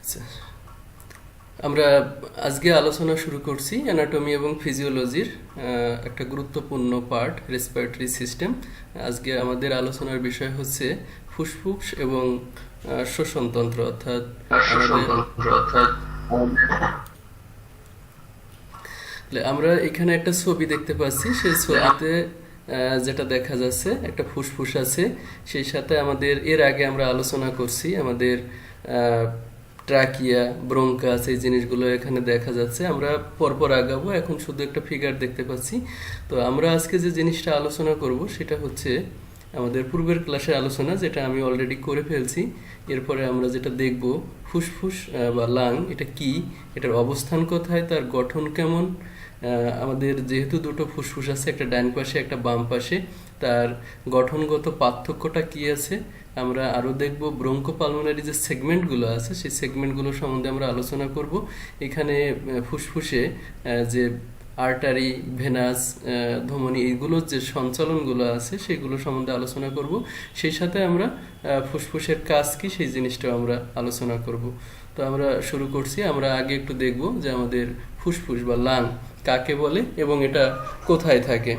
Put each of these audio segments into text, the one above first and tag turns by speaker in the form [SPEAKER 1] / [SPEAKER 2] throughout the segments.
[SPEAKER 1] আচ্ছা, আমরা আজকে আলোচনা শুরু করছি অ্যানাটমি এবং ফিজিওলজির একটা গুরুত্বপূর্ণ পার্ট রেসপিরেটরি সিস্টেম। আজকে আমাদের আলোচনার বিষয় হচ্ছে ফুসফুস এবং শ্বসনতন্ত্র, অর্থাৎ আমরা এখানে একটা ছবি দেখতে পাচ্ছি। সেই ছবিতে যেটা দেখা যাচ্ছে একটা ফুসফুস আছে, সেই সাথে আমাদের এর আগে আমরা আলোচনা করছি আমাদের ট্রাকিয়া, ব্রঙ্কাস, এই জিনিসগুলো এখানে দেখা যাচ্ছে। আমরা পরপর আগাবো, এখন শুধু একটা ফিগার দেখতে পাচ্ছি। তো আমরা আজকে যে জিনিসটা আলোচনা করব সেটা হচ্ছে আমাদের পূর্বের ক্লাসে আলোচনা, যেটা আমি অলরেডি করে ফেলছি। এরপরে আমরা যেটা দেখব ফুসফুস বা লাং এটা কি, এটার অবস্থান কোথায়, তার গঠন কেমন। আমাদের যেহেতু দুটো ফুসফুস আছে, একটা ডান পাশে একটা বাম পাশে, তার গঠনগত পার্থক্যটা কি আছে আমরা আরও দেখব। ব্রঙ্কোপালমোনারি যে সেগমেন্টগুলো আছে সেই সেগমেন্টগুলো সম্বন্ধে আমরা আলোচনা করব। এখানে ফুসফুসে যে আর্টারি, ভেনাস, ধমনী, এইগুলোর যে সঞ্চালনগুলো আছে সেগুলো সম্বন্ধে আলোচনা করব। সেই সাথে আমরা ফুসফুসের কাজ কি সেই জিনিসটাও আমরা আলোচনা করব। তো আমরা শুরু করছি। আমরা আগে একটু দেখব যে আমাদের ফুসফুস বা লাং কাকে বলে এবং এটা কোথায় থাকে।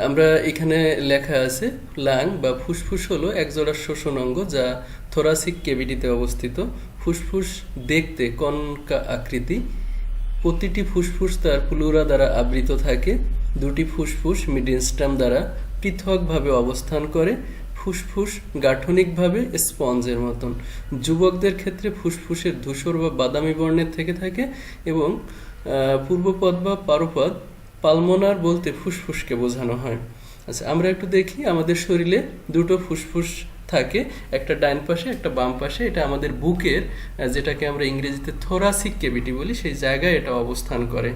[SPEAKER 1] আমরা এখানে লেখা আছে লাং বা ফুসফুস হলো একজোড়া শ্বসন অঙ্গ যা থোরাসিক ক্যাভিটিতে অবস্থিত। ফুসফুস দেখতে কনকা আকৃতি। প্রতিটি ফুসফুস তার প্লুরা দ্বারা আবৃত থাকে। দুটি ফুসফুস মিডিয়াস্টাম দ্বারা পৃথকভাবে অবস্থান করে। ফুসফুস গাঠনিকভাবে স্পঞ্জের মতন। যুবকদের ক্ষেত্রে ফুসফুসের ধূসর বা বাদামি বর্ণের থেকে থাকে এবং পূর্বপদ বা পারপদ পালমোনার বলতে ফুসফুসকে বোঝানো হয়। আচ্ছা, আমরা একটু দেখি আমাদের শরীরে দুটো ফুসফুস থাকে, একটা ডান পাশে একটা বাম পাশে। এটা আমাদের বুকের, যেটাকে আমরা ইংরেজিতে থোরাসিক ক্যাভিটি বলি, সেই জায়গায় এটা অবস্থান করে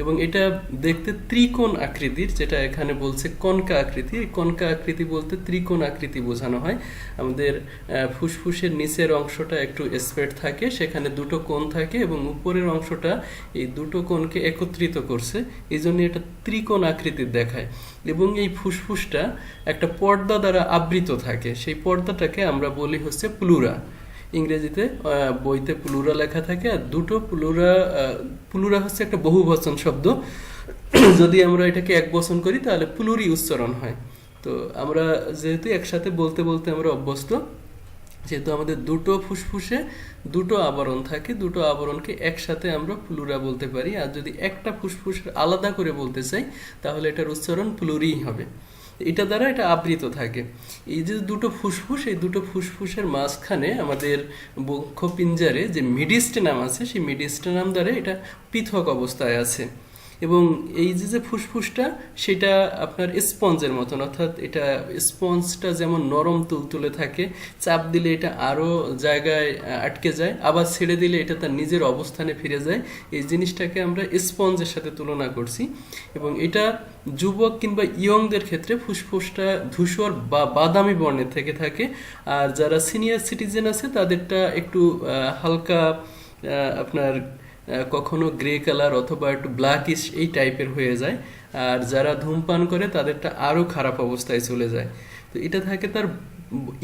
[SPEAKER 1] এবং এটা দেখতে ত্রিকোণ আকৃতির, যেটা এখানে বলছে কনকা আকৃতি। কনকা আকৃতি বলতে ত্রিকোণ আকৃতি বোঝানো হয়। আমাদের ফুসফুসের নিচের অংশটা একটু স্প্রেড থাকে, সেখানে দুটো কোণ থাকে এবং উপরের অংশটা এই দুটো কোণকে একত্রিত করছে, এই জন্য এটা ত্রিকোণ আকৃতির দেখায়। এবং এই ফুসফুসটা একটা পর্দা দ্বারা আবৃত থাকে, সেই পর্দাটাকে আমরা বলি হচ্ছে প্লুরা। ইংরেজিতে বইতে প্লুরা লেখা থাকে, আর দুটো প্লুরা হচ্ছে একটা বহুবচন শব্দ। যদি আমরা এটাকে এক বচন করি তাহলে প্লুরি উচ্চারণ হয়। তো আমরা যেহেতু একসাথে বলতে বলতে আমরা অভ্যস্ত, যেহেতু আমাদের দুটো ফুসফুসে দুটো আবরণ থাকে, দুটো আবরণকে একসাথে আমরা প্লুরা বলতে পারি। আর যদি একটা ফুসফুসের আলাদা করে বলতে চাই তাহলে এটার উচ্চারণ প্লুরি হবে। এটা দ্বারা এটা আবৃত থাকে। এই যে দুটো ফুসফুস, এই দুটো ফুসফুসের মাঝখানে আমাদের বক্ষপিঞ্জরে যে মিডিস্টেনাম আছে, সেই মিডিস্টেনাম দ্বারা এটা পৃথক অবস্থায় আছে। এবং এই যে ফুসফুসটা সেটা আপনার স্পঞ্জের মতন, অর্থাৎ এটা স্পঞ্জটা যেমন নরম তুলতুলে থাকে, চাপ দিলে এটা আরও জায়গায় আটকে যায়, আবার ছেড়ে দিলে এটা তার নিজের অবস্থানে ফিরে যায়। এই জিনিসটাকে আমরা স্পঞ্জের সাথে তুলনা করছি। এবং এটা যুবক কিংবা ইয়ংদের ক্ষেত্রে ফুসফুসটা ধূসর বা বাদামি বর্ণের থেকে থাকে। আর যারা সিনিয়র সিটিজেন আছে তাদেরটা একটু হালকা আপনার কখনো গ্রে কালার অথবা একটু ব্ল্যাকিশ এই টাইপের হয়ে যায়। আর যারা ধূমপান করে তাদেরটা আরও খারাপ অবস্থায় চলে যায়। তো এটা থাকে তার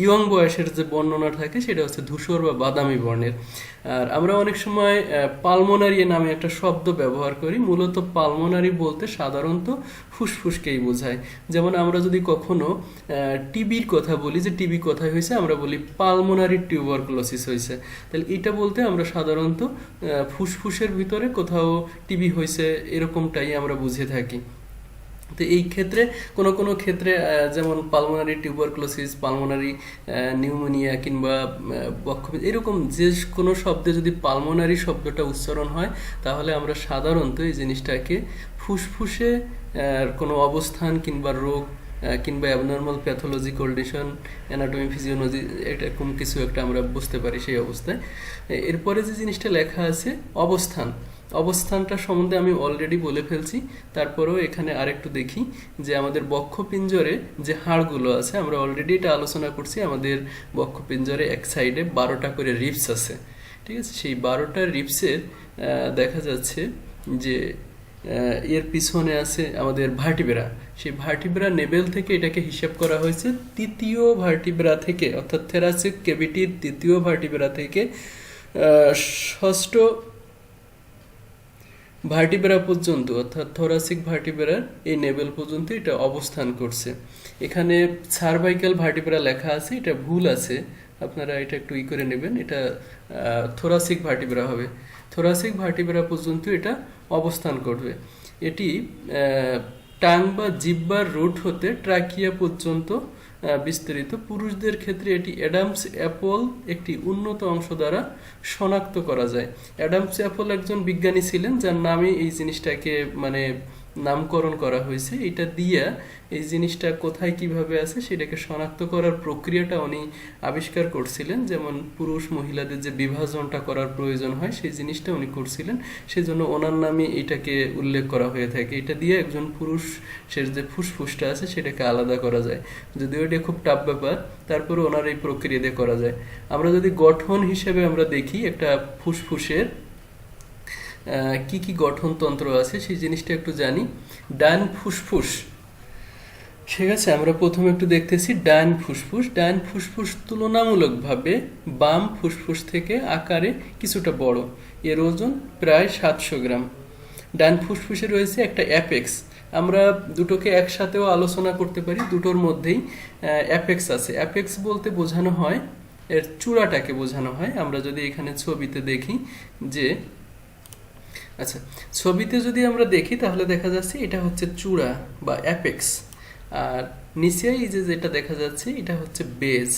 [SPEAKER 1] ইয়ং বয়সের যে বর্ণনা থাকে সেটা হচ্ছে ধূসর বা বাদামি বর্ণের। আর আমরা অনেক সময় পালমোনারি নামে একটা শব্দ ব্যবহার করি। মূলত পালমোনারি বলতে সাধারণত ফুসফুসকেই বোঝায়। যেমন আমরা যদি কখনো টিবির কথা বলি, যে টিবি কোথায় হয়েছে, আমরা বলি পালমোনারি টিউবারকুলোসিস হয়েছে। তাহলে এটা বলতে আমরা সাধারণত ফুসফুসের ভিতরে কোথাও টিবি হয়েছে এরকমটাই আমরা বুঝে থাকি। তো এই ক্ষেত্রে কোনো কোনো ক্ষেত্রে যেমন পালমোনারি টিউবারকুলোসিস, পালমোনারি নিউমোনিয়া কিংবা বক্ষপিঞ্জ, এরকম যে কোনো শব্দে যদি পালমোনারি শব্দটা উচ্চারণ হয় তাহলে আমরা সাধারণত এই জিনিসটাকে ফুসফুসে কোনো অবস্থান কিংবা রোগ কিংবা abnormal pathology, condition, anatomy, physiology, এরকম কিছু একটা আমরা বুঝতে পারি সেই অবস্থায়। এরপরে যে জিনিসটা লেখা আছে অবস্থান, অবস্থানটা সম্বন্ধে আমি অলরেডি বলে ফেলছি। তারপরেও এখানে আরেকটু দেখি যে আমাদের বক্ষপিঞ্জরে যে হাড়গুলো আছে, আমরা অলরেডি এটা আলোচনা করছি। আমাদের বক্ষপিঞ্জরে এক সাইডে 12টা করে রিবস আছে, ঠিক আছে? সেই 12টা রিবসের দেখা যাচ্ছে যে এর পিছনে আছে আমাদের ভার্টিব্রা। সেই ভার্টিব্রা নেবেল থেকে এটাকে হিসাব করা হয়েছে তৃতীয় ভার্টিব্রা থেকে, অর্থাৎ থোরাসিক ক্যাভিটির তৃতীয় ভার্টিব্রা থেকে ষষ্ঠ ভার্টিব্রা পর্যন্ত অর্থাৎ থোরাসিক ভার্টিব্রার এই নেভেল পর্যন্ত এটা অবস্থান করছে। এখানে সার্ভাইকাল ভার্টিব্রা লেখা আছে, এটা ভুল আছে, আপনারা এটা একটু করে নেবেন, এটা থোরাসিক ভার্টিব্রা হবে। থোরাসিক ভার্টিব্রা পর্যন্ত এটা অবস্থান করবে। এটি টাং বা জিহ্বার রুট হতে ট্রাকিয়া পর্যন্ত বিস্তৃত। পুরুষদের ক্ষেত্রে এটি অ্যাডামস অ্যাপল একটি উন্নত অংশ দ্বারা শনাক্ত করা যায়। অ্যাডামস অ্যাপল একজন বিজ্ঞানী ছিলেন যার নামে এই জিনিসটাকে মানে নামকরণ করা হয়েছে। এটা দিয়া এই জিনিসটা কোথায় কিভাবে আছে সেটাকে শনাক্ত করার প্রক্রিয়াটা উনি আবিষ্কার করছিলেন। যেমন পুরুষ মহিলাদের যে বিভাজনটা করার প্রয়োজন হয় সেই জিনিসটা উনি করছিলেন, সেজন্য ওনার নামে এটাকে উল্লেখ করা হয়ে থাকে। এটা দিয়ে একজন পুরুষের যে ফুসফুসটা আছে সেটাকে আলাদা করা যায়, যদিও এটা খুব টাফ ব্যাপার, তারপরে ওনার এই প্রক্রিয়া দিয়ে করা যায়। আমরা যদি গঠন হিসেবে আমরা দেখি একটা ফুসফুসের কি কি গঠনতন্ত্র আছে সেই জিনিসটা একটু জানি। ডান ফুসফুস, ঠিক আছে, আমরা প্রথমে একটু দেখতেছি ডান ফুসফুস। ডান ফুসফুস তুলনামূলকভাবে বাম ফুসফুস থেকে আকারে কিছুটা বড়, এর ওজন প্রায় 700 গ্রাম। ডান ফুসফুসে রয়েছে একটা অ্যাপেক্স, আমরা দুটোকে একসাথেও আলোচনা করতে পারি, দুটোর মধ্যেই অ্যাপেক্স আছে। অ্যাপেক্স বলতে বোঝানো হয় এর চূড়াটাকে বোঝানো হয়। আমরা যদি এখানে ছবিতে দেখি যে, আচ্ছা ছবিতে যদি আমরা দেখি তাহলে দেখা যাচ্ছে এটা হচ্ছে চূড়া বা অ্যাপেক্স, আর নিচে এই যে যেটা দেখা যাচ্ছে এটা হচ্ছে বেজ।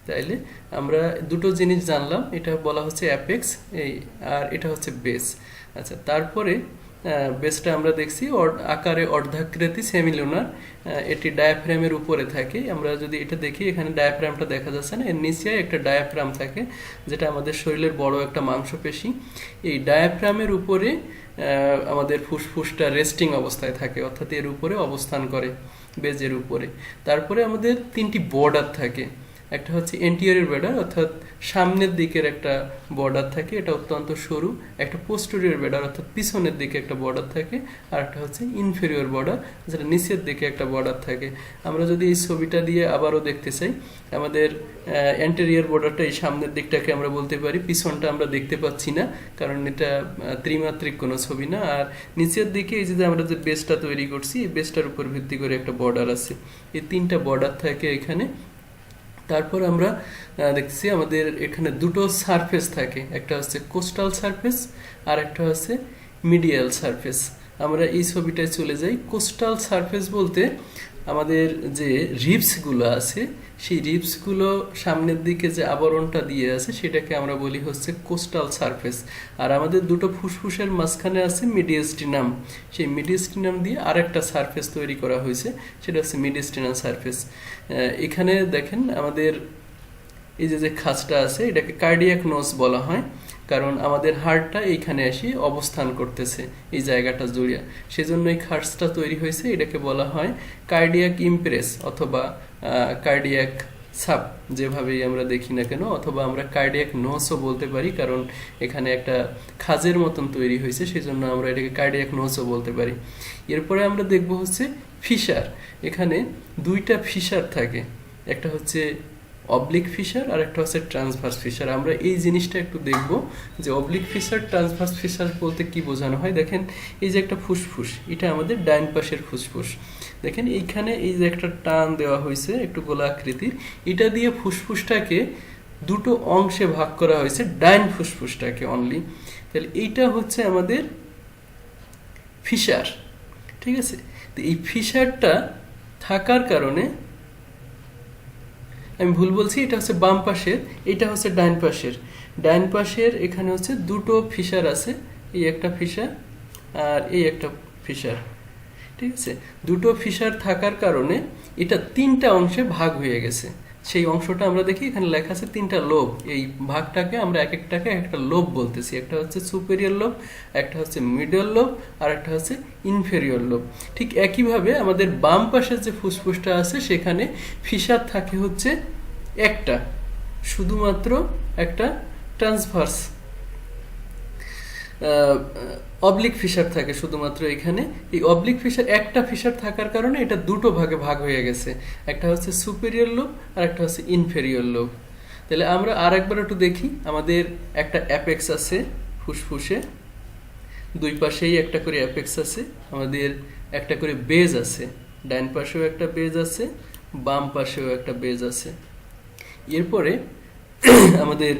[SPEAKER 1] তাইলে আমরা দুটো জিনিস জানলাম, এটা বলা হচ্ছে অ্যাপেক্স এই, আর এটা হচ্ছে বেজ। আচ্ছা, তারপরে বেসটা আমরা দেখছি আকারে অর্ধাকৃতি সেমিলুনার, এটি ডায়াফ্রামের উপরে থাকে। আমরা যদি এটা দেখি এখানে ডায়াফ্রামটা দেখা যাচ্ছে না, এর নিচে একটা ডায়াফ্রাম থাকে যেটা আমাদের শরীরের বড় একটা মাংসপেশি। এই ডায়াফ্রামের উপরে আমাদের ফুসফুসটা রেস্টিং অবস্থায় থাকে, অর্থাৎ এর উপরে অবস্থান করে, বেজের উপরে। তারপরে আমাদের তিনটি বর্ডার থাকে, একটা হচ্ছে এন্টিরিয়র বর্ডার অর্থাৎ সামনের দিকের একটা বর্ডার থাকে, এটা অত্যন্ত সরু। একটা পোস্টেরিয়র বর্ডার অর্থাৎ পিছনের দিকে একটা বর্ডার থাকে, আর একটা হচ্ছে ইনফেরিয়র বর্ডার যেটা নিচের দিকে একটা বর্ডার থাকে। আমরা যদি এই ছবিটা দিয়ে আবারও দেখতে চাই, আমাদের এন্টেরিয়র বর্ডারটা এই সামনের দিকটাকে আমরা বলতে পারি, পিছনটা আমরা দেখতে পাচ্ছি না কারণ এটা ত্রিমাত্রিক কোনো ছবি না। আর নিচের দিকে এই যে আমরা যে বেসটা তৈরি করছি এই বেসটার উপর ভিত্তি করে একটা বর্ডার আছে, এই তিনটা বর্ডার থাকে এখানে। তারপর আমরা দেখছি আমাদের এখানে দুটো সারফেস থাকে, একটা হচ্ছে কোস্টাল সারফেস আর একটা হচ্ছে মিডিয়াল সারফেস। আমরা এই ছবিটায় চলে যাই। কোস্টাল সারফেস বলতে আমাদের যে রিবসগুলো আছে সেই রিবসগুলো সামনের দিকে যে আবরণটা দিয়ে আছে সেটাকে আমরা বলি হচ্ছে কোস্টাল সারফেস। আর আমাদের দুটো ফুসফুসের মাঝখানে আছে মিডিয়াস্টিনাম, সেই মিডিয়াস্টিনাম দিয়ে আরেকটা সারফেস তৈরি করা হয়েছে, সেটা হচ্ছে মিডিয়াস্টিনাল সারফেস। এখানে দেখেন আমাদের এই যে খাঁজটা আছে এটাকে কার্ডিয়াক নোজ বলা হয়, কারণ আমাদের হার্টটা এইখানে এসে অবস্থান করতেছে এই জায়গাটা জুড়ে, সেজন্য এই খাঁজটা তৈরি হয়েছে। এটাকে বলা হয় কার্ডিয়াক ইমপ্রেস অথবা কার্ডিয়াক সাব, যেভাবেই আমরা দেখি না কেন, অথবা আমরা কার্ডিয়াক নোজও বলতে পারি, কারণ এখানে একটা খাঁজের মতন তৈরি হয়েছে, সেজন্য আমরা এটাকে কার্ডিয়াক নোজও বলতে পারি। এরপরে আমরা দেখব হচ্ছে ফিশার। এখানে দুইটা ফিশার থাকে, একটা হচ্ছে অবলিক ফিশার আর একটা হচ্ছে ট্রান্সভার্স ফিশার। আমরা এই জিনিসটা একটু দেখব যে অবলিক ফিশার ট্রান্সভার্স ফিশার বলতে কি বোঝানো হয়। দেখেন এই যে একটা ফুসফুস, এটা আমাদের ডাইন পাশের ফুসফুস। দেখেন এইখানে এই যে একটা টান দেওয়া হয়েছে একটু গোলাকৃতির, এটা দিয়ে ফুসফুসটাকে দুটো অংশে ভাগ করা হয়েছে, ডাইন ফুসফুসটাকে অনলি। তাহলে এইটা হচ্ছে আমাদের ফিশার, ঠিক আছে। তো এই ফিশারটা থাকার কারণে, আমি ভুল বলছি, এটা হচ্ছে বাম পাশের, এটা হচ্ছে ডাইন পাশের। ডাইন পাশের এখানে হচ্ছে দুটো ফিশার আছে, এই একটা ফিশার আর এই একটা ফিশার, ঠিক আছে। দুটো ফিশার থাকার কারণে এটা তিনটা অংশে ভাগ হয়ে গেছে। সেই অংশটা আমরা দেখি এখানে লেখা আছে তিনটা লোব। এই ভাগটাকে আমরা এক একটাকে একটা লোব বলতেছি, একটা হচ্ছে সুপেরিয়র লোব, একটা হচ্ছে মিডল লোব আর একটা হচ্ছে ইনফেরিয়র লোব। ঠিক একইভাবে আমাদের বাম পাশের যে ফুসফুসটা আছে সেখানে ফিশার থাকে হচ্ছে একটা, শুধুমাত্র একটা ট্রান্সভার্স অবলিক ফিশার থাকে শুধুমাত্র এখানে। এই অবলিক ফিশার একটা ফিশার থাকার কারণে এটা দুটো ভাগে ভাগ হয়ে গেছে, একটা হচ্ছে সুপেরিয়র লোব আর একটা হচ্ছে ইনফেরিয়র লোব। তাহলে আমরা আরেকবার একটু দেখি। আমাদের একটা অ্যাপেক্স আছে ফুসফুসে, দুই পাশেই একটা করে অ্যাপেক্স আছে, আমাদের একটা করে বেজ আছে, ডান পাশেও একটা বেজ আছে, বাম পাশেও একটা বেজ আছে। এরপরে আমাদের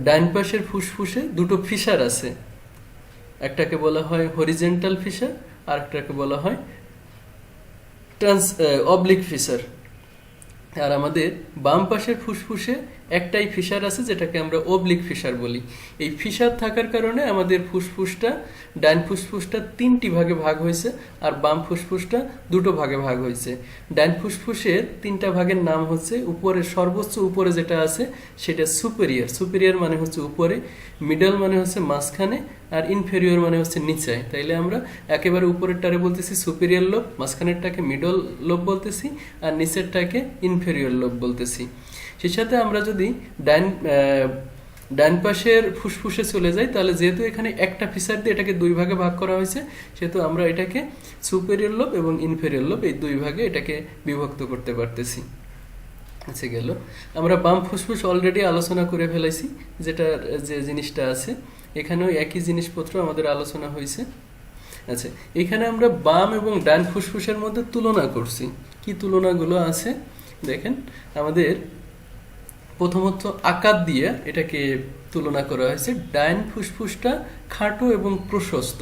[SPEAKER 1] ডান পাশের ফুসফুসে দুটো ফিশার আছে, একটাকে বলা হয় হরিজেন্টাল ফিশার আর একটাকে বলা হয় অবলিক ফিশার। আর আমাদের বাম পাশের ফুসফুসে একটাই ফিশার আছে যেটাকে আমরা অবলিক ফিশার বলি। এই ফিশার থাকার কারণে আমাদের ফুসফুসটা, ডান ফুসফুসটা 3টি ভাগে ভাগ হয়েছে আর বাম ফুসফুসটা 2টো ভাগে ভাগ হয়েছে। ডান ফুসফুসের 3টা ভাগের নাম হচ্ছে, উপরে সর্বোচ্চ উপরে যেটা আছে সেটা সুপেরিয়র, সুপেরিয়র মানে হচ্ছে উপরে, মিডল মানে হচ্ছে মাঝখানে, আর ইনফেরিয়র মানে হচ্ছে নিচে। তাইলে আমরা একেবারে উপরেরটারে বলতেছি সুপেরিয়র লোব, মাঝখানেরটাকে মিডল লোব বলতেছি, আর নিচেরটাকে ইনফেরিয়র লোব বলতেছি। সেই সাথে আমরা যদি ডান পাশের ফুসফুসে চলে যাই, তাহলে যেহেতু এখানে একটা ফিশার দিয়ে এটাকে 2 ভাগে ভাগ করা হয়েছে, সেহেতু আমরা এটাকে সুপেরিয়র লোব এবং ইনফেরিয়র লোব এই 2 ভাগে এটাকে বিভক্ত করতে পারতেছি। আচ্ছা, গেল। আমরা বাম ফুসফুস অলরেডি আলোচনা করে ফেলেছি, যেটা যে জিনিসটা আছে এখানেও একই জিনিসপত্র আমাদের আলোচনা হয়েছে। আচ্ছা, এখানে আমরা বাম এবং ডান ফুসফুসের মধ্যে তুলনা করছি। কি তুলনাগুলো আছে দেখেন। আমাদের প্রথমত আকার দিয়ে এটাকে তুলনা করা হয়েছে। ডান ফুসফুসটা খাটো এবং প্রশস্ত,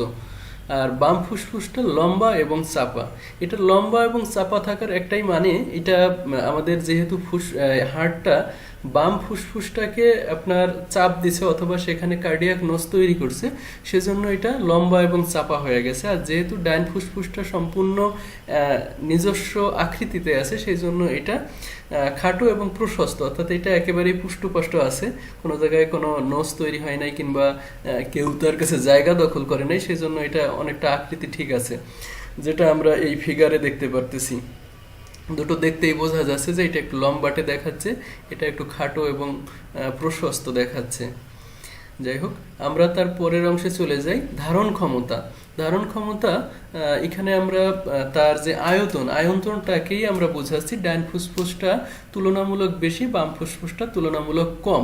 [SPEAKER 1] আর বাম ফুসফুসটা লম্বা এবং চাপা। এটা লম্বা এবং চাপা থাকার একটাই মানে, এটা আমাদের যেহেতু হার্টটা বাম ফুসফুসটাকে আপনার চাপ দিছে অথবা সেখানে কার্ডিয়াক নস তৈরি করছে, সেজন্য এটা লম্বা এবং চাপা হয়ে গেছে। আর যেহেতু ডান ফুসফুসটা সম্পূর্ণ নিজস্ব আকৃতিতে আছে, সেই জন্য এটা খাটো এবং প্রশস্ত, অর্থাৎ এটা একেবারেই পুষ্টপুষ্ট আছে, কোনো জায়গায় কোনো নস তৈরি হয় নাই কিংবা কেউ তার কাছে জায়গা দখল করে নাই, সেই জন্য এটা অনেকটা আকৃতি ঠিক আছে, যেটা আমরা এই ফিগারে দেখতে পারতেছি। দুটো দেখতেই বোঝা যাচ্ছে যে এটা একটু লম্বাটে দেখাচ্ছে, এটা একটু খাটো এবং প্রশস্ত দেখাচ্ছে। যাই হোক, আমরা তার পরের অংশে চলে যাই। ধারণ ক্ষমতা। ধারণ ক্ষমতা, এখানে আমরা তার যে আয়তনটাকেই আমরা বোঝাচ্ছি। ডান ফুসফুসটা তুলনামূলক বেশি, বাম ফুসফুসটা তুলনামূলক কম।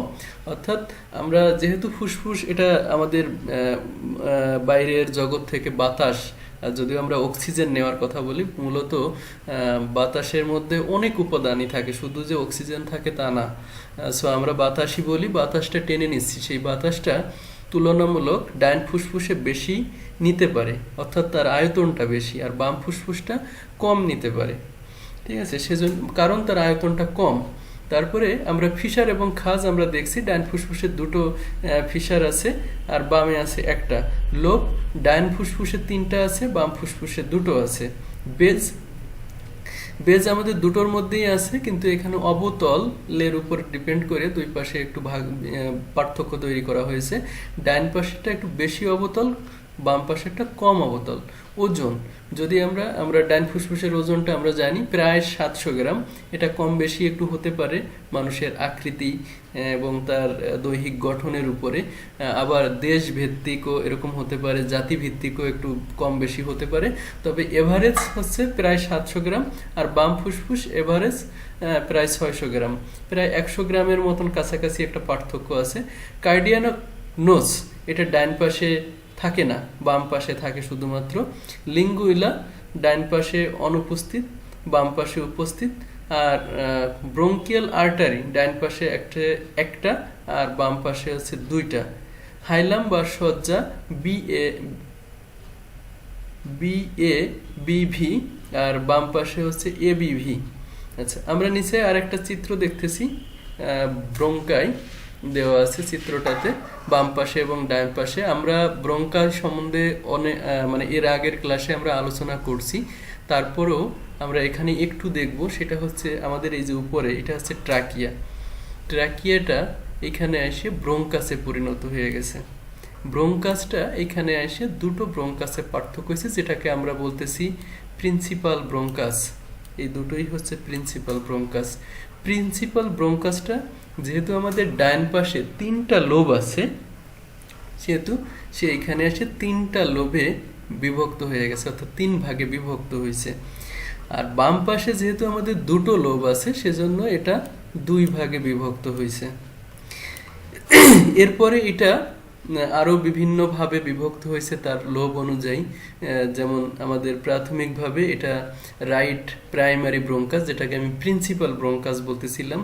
[SPEAKER 1] অর্থাৎ আমরা যেহেতু ফুসফুস এটা আমাদের বাইরের জগৎ থেকে বাতাস, যদিও আমরা অক্সিজেন নেওয়ার কথা বলি, মূলত বাতাসের মধ্যে অনেক উপাদানই থাকে, শুধু যে অক্সিজেন থাকে তা না। সো আমরা বাতাসই বলি, বাতাসটা টেনে নিচ্ছি, সেই বাতাসটা তুলনামূলক ডান ফুসফুসে বেশি নিতে পারে, অর্থাৎ তার আয়তনটা বেশি, আর বাম ফুসফুসটা কম নিতে পারে। ঠিক আছে, সেজন্য কারণ তার আয়তনটা কম। তারপরে আমরা ফিশার এবং খাজ আমরা দেখছি। ডান ফুসফুসের 2টো ফিশার আছে আর বামে আছে একটা। লোব ডান ফুসফুসে 3টা আছে, বাম ফুসফুসে 2টো আছে। বেজ আমাদের 2টোর মধ্যেই আছে, কিন্তু এখানে অবতলের উপর ডিপেন্ড করে 2 পাশে একটু পার্থক্য তৈরি করা হয়েছে। ডান পাশেরটা একটু বেশি অবতল, বাম পাশেরটা কম অবতল। ওজন, যদি আমরা ডান ফুসফুসের ওজনটা আমরা জানি প্রায় 700 গ্রাম। এটা কম বেশি একটু হতে পারে মানুষের আকৃতি এবং তার দৈহিক গঠনের উপরে, আবার দেশ ভিত্তিকও এরকম হতে পারে, জাতি ভিত্তিকও একটু কম বেশি হতে পারে। তবে এভারেজ হচ্ছে প্রায় 700 গ্রাম, আর বাম ফুসফুস এভারেজ প্রায় 600 গ্রাম, প্রায় 100 গ্রামের মতন কাছাকাছি একটা পার্থক্য আছে। কার্ডিয়াক নোজ এটা ডান পাশে থাকে না, বাম পাশে থাকে শুধুমাত্র। লিঙ্গুইলা ডান পাশে অনুপস্থিত, বাম পাশে উপস্থিত। আর ব্রঙ্কিয়াল আর্টারি ডান পাশে একটা আর বাম পাশে হচ্ছে 2টা। হাইলাম বা সজ্জা বিভি আর বাম পাশে হচ্ছে এবিভি। আচ্ছা, আমরা নিচে আরেকটা চিত্র দেখতেছি, ব্রঙ্কাই দেওয়া আছে চিত্রটাতে, বাম পাশে এবং ডান পাশে। আমরা ব্রঙ্কাই সম্বন্ধে মানে এর আগের ক্লাসে আমরা আলোচনা করছি, তারপরেও আমরা এখানে একটু দেখব। সেটা হচ্ছে আমাদের এই যে উপরে এটা হচ্ছে ট্রাকিয়া। ট্রাকিয়াটা এখানে এসে ব্রঙ্কাসে পরিণত হয়ে গেছে। ব্রঙ্কাসটা এখানে এসে 2টো ব্রঙ্কাসে পার্থক্য হয়েছে, যেটাকে আমরা বলতেছি প্রিন্সিপাল ব্রঙ্কাস। এই দুটোই হচ্ছে প্রিন্সিপাল ব্রঙ্কাস। প্রিন্সিপাল ব্রঙ্কাসটা যেহেতু আমাদের ডান পাশে 3টা লোব আছে, সেহেতু সে এখানে এসে 3টা লোবে বিভক্ত হয়ে গেছে, অর্থাৎ 3 ভাগে বিভক্ত হয়েছে। আর বাম পাশে যেহেতু আমাদের 2টো লোব আছে, সেজন্য এটা দুই ভাগে বিভক্ত হয়েছে। এরপরে এটা আরো বিভিন্নভাবে বিভক্ত হয়েছে তার লোব অনুযায়ী। যেমন আমাদের প্রাথমিকভাবে এটা রাইট প্রাইমারি ব্রঙ্কাস, যেটাকে আমি প্রিন্সিপাল ব্রঙ্কাস বলতেছিলাম,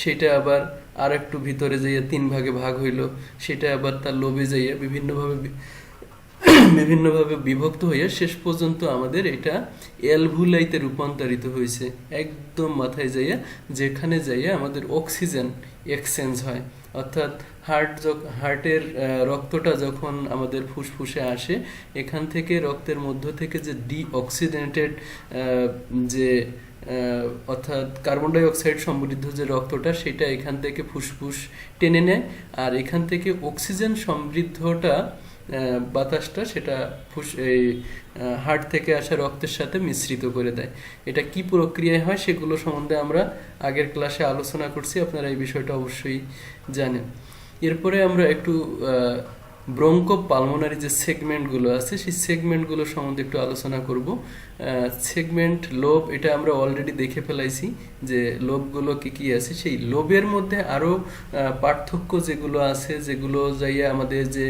[SPEAKER 1] সেটা আবার আর একটু ভিতরে যাইয়া তিন ভাগে ভাগ হইল, সেটা আবার তার লোবে যাইয়া বিভিন্নভাবে বিভক্ত হয়ে শেষ পর্যন্ত আমাদের এটা অ্যালভুলাইতে রূপান্তরিত হয়েছে, একদম মাথায় যাইয়া, যেখানে যাইয়া আমাদের অক্সিজেন এক্সচেঞ্জ হয়। অর্থাৎ হার্টের রক্তটা যখন আমাদের ফুসফুসে আসে, এখান থেকে রক্তের মধ্য থেকে যে ডিঅক্সিডেন্টেড যে অর্থাৎ কার্বন ডাই অক্সাইড সমৃদ্ধ যে রক্তটা, সেটা এখান থেকে ফুসফুস টেনে নেয়, আর এখান থেকে অক্সিজেন সমৃদ্ধটা বাতাসটা সেটা এই হার্ট থেকে আসা রক্তের সাথে মিশ্রিত করে দেয়। এটা কি প্রক্রিয়ায় হয় সেগুলো সম্বন্ধে আমরা আগের ক্লাসে আলোচনা করছি, আপনারা এই বিষয়টা অবশ্যই জানেন। এরপরে আমরা একটু ব্রঙ্কো পালমোনারি যে সেগমেন্টগুলো আছে সেই সেগমেন্টগুলো সম্বন্ধে একটু আলোচনা করব। সেগমেন্ট, লোব, এটা আমরা অলরেডি দেখে ফেলাইছি যে লোবগুলো কি কি আছে। সেই লোবের মধ্যে আরও পার্থক্য যেগুলো আছে, যেগুলো যাইয়া আমাদের যে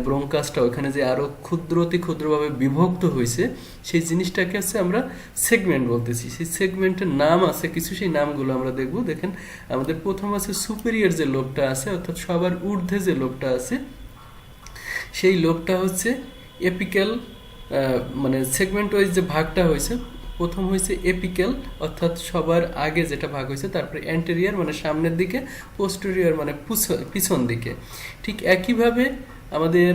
[SPEAKER 1] ব্রঙ্কাসটা ওখানে যে আরও ক্ষুদ্রভাবে বিভক্ত হয়েছে, সেই জিনিসটাকে হচ্ছে আমরা সেগমেন্ট বলতেছি। সেই সেগমেন্টের নাম আছে কিছু, সেই নামগুলো আমরা দেখব। দেখেন, আমাদের প্রথম আছে সুপেরিয়র যে লোবটা আছে, অর্থাৎ সবার ঊর্ধ্বে যে লোবটা আছে, সেই লোবটা হচ্ছে এপিক্যাল, মানে সেগমেন্ট ওয়াইজ যে ভাগটা হয়েছে, প্রথম হয়েছে এপিক্যাল অর্থাৎ সবার আগে যেটা ভাগ হয়েছে, তারপরে অ্যান্টেরিয়র মানে সামনের দিকে, পোস্টেরিয়র মানে পিছন দিকে। ঠিক একইভাবে আমাদের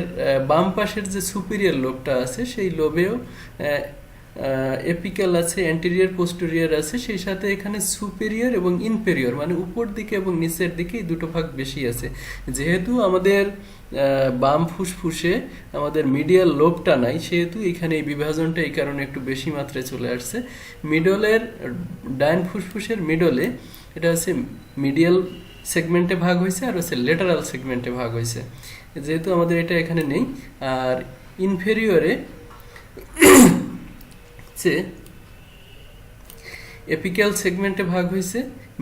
[SPEAKER 1] বাম পাশের যে সুপিরিয়র লোবটা আছে, সেই লোবেও এপিক্যাল আছে, অ্যান্টেরিয়র পোস্টেরিয়র আছে, সেই সাথে এখানে সুপেরিয়র এবং ইনফেরিয়র মানে উপর দিকে এবং নিচের দিকে এই দুটো ভাগ বেশি আছে। যেহেতু আমাদের বাম ফুসফুসে আমাদের মিডিয়াল লোবটা নাই, সেহেতু এখানে এই বিভাজনটা এই কারণে একটু বেশি মাত্রায় চলে আসছে। মিডলের ডাইন ফুসফুসের মিডলে এটা হচ্ছে মিডিয়াল সেগমেন্টে ভাগ হয়েছে, আর হচ্ছে লেটারাল সেগমেন্টে ভাগ হয়েছে, যেহেতু আমাদের এটা এখানে নেই। আর ইনফেরিয়রে এপিক্যাল সেগমেন্টে ভাগ হয়েছে,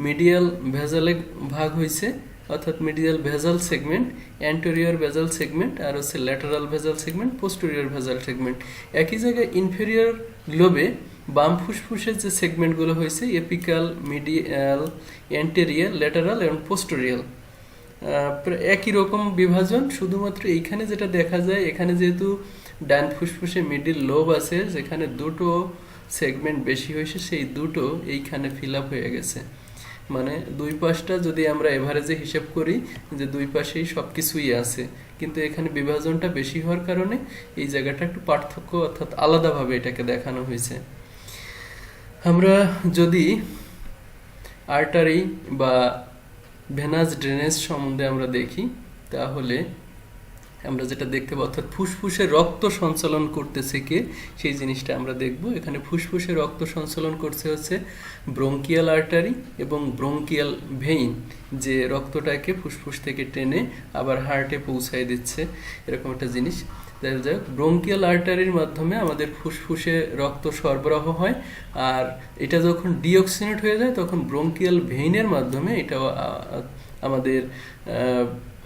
[SPEAKER 1] মিডিয়াল ভেজালে ভাগ হয়েছে, অর্থাৎ মিডিয়াল ভেজাল সেগমেন্ট, অ্যান্টেরিয়র ভেজাল সেগমেন্ট, আর হচ্ছে ল্যাটারাল ভেজাল সেগমেন্ট, পোস্টেরিয়র ভেজাল সেগমেন্ট। একই জায়গায় ইনফেরিয়র লোবে বাম ফুসফুসের যে সেগমেন্টগুলো হয়েছে এপিক্যাল, মিডিয়াল, অ্যান্টেরিয়র, ল্যাটারাল এবং পোস্টেরিয়র, একই রকম বিভাজন। শুধুমাত্র এইখানে যেটা দেখা যায়, এখানে যেহেতু ডান ফুসফুসে মিডিল লোব আছে, যেখানে দুটো সেগমেন্ট বেশি হয়েছে, সেই দুটো এইখানে ফিল আপ হয়ে গেছে। মানে দুই পাশটা যদি আমরা এভারেজে হিসেব করি যে দুই পাশেই সব কিছুই আছে, কিন্তু এখানে বিভাজনটা বেশি হওয়ার কারণে এই জায়গাটা একটু পার্থক্য, অর্থাৎ আলাদাভাবে এটাকে দেখানো হয়েছে। আমরা যদি আর্টারি বা ভেনাস ড্রেনেজ সম্বন্ধে আমরা দেখি, তাহলে আমরা যেটা দেখতে পাবো, অর্থাৎ ফুসফুসে রক্ত সঞ্চালন করতেছে কে, সেই জিনিসটা আমরা দেখব। এখানে ফুসফুসে রক্ত সঞ্চালন করছে হচ্ছে ব্রঙ্কিয়াল আর্টারি এবং ব্রঙ্কিয়াল ভেইন, যে রক্তটাকে ফুসফুস থেকে টেনে আবার হার্টে পৌঁছায় দিচ্ছে, এরকম একটা জিনিস। যাই হোক, ব্রঙ্কিয়াল আর্টারির মাধ্যমে আমাদের ফুসফুসে রক্ত সরবরাহ হয়, আর এটা যখন ডিঅক্সিনেট হয়ে যায় তখন ব্রঙ্কিয়াল ভেইনের মাধ্যমে এটা আমাদের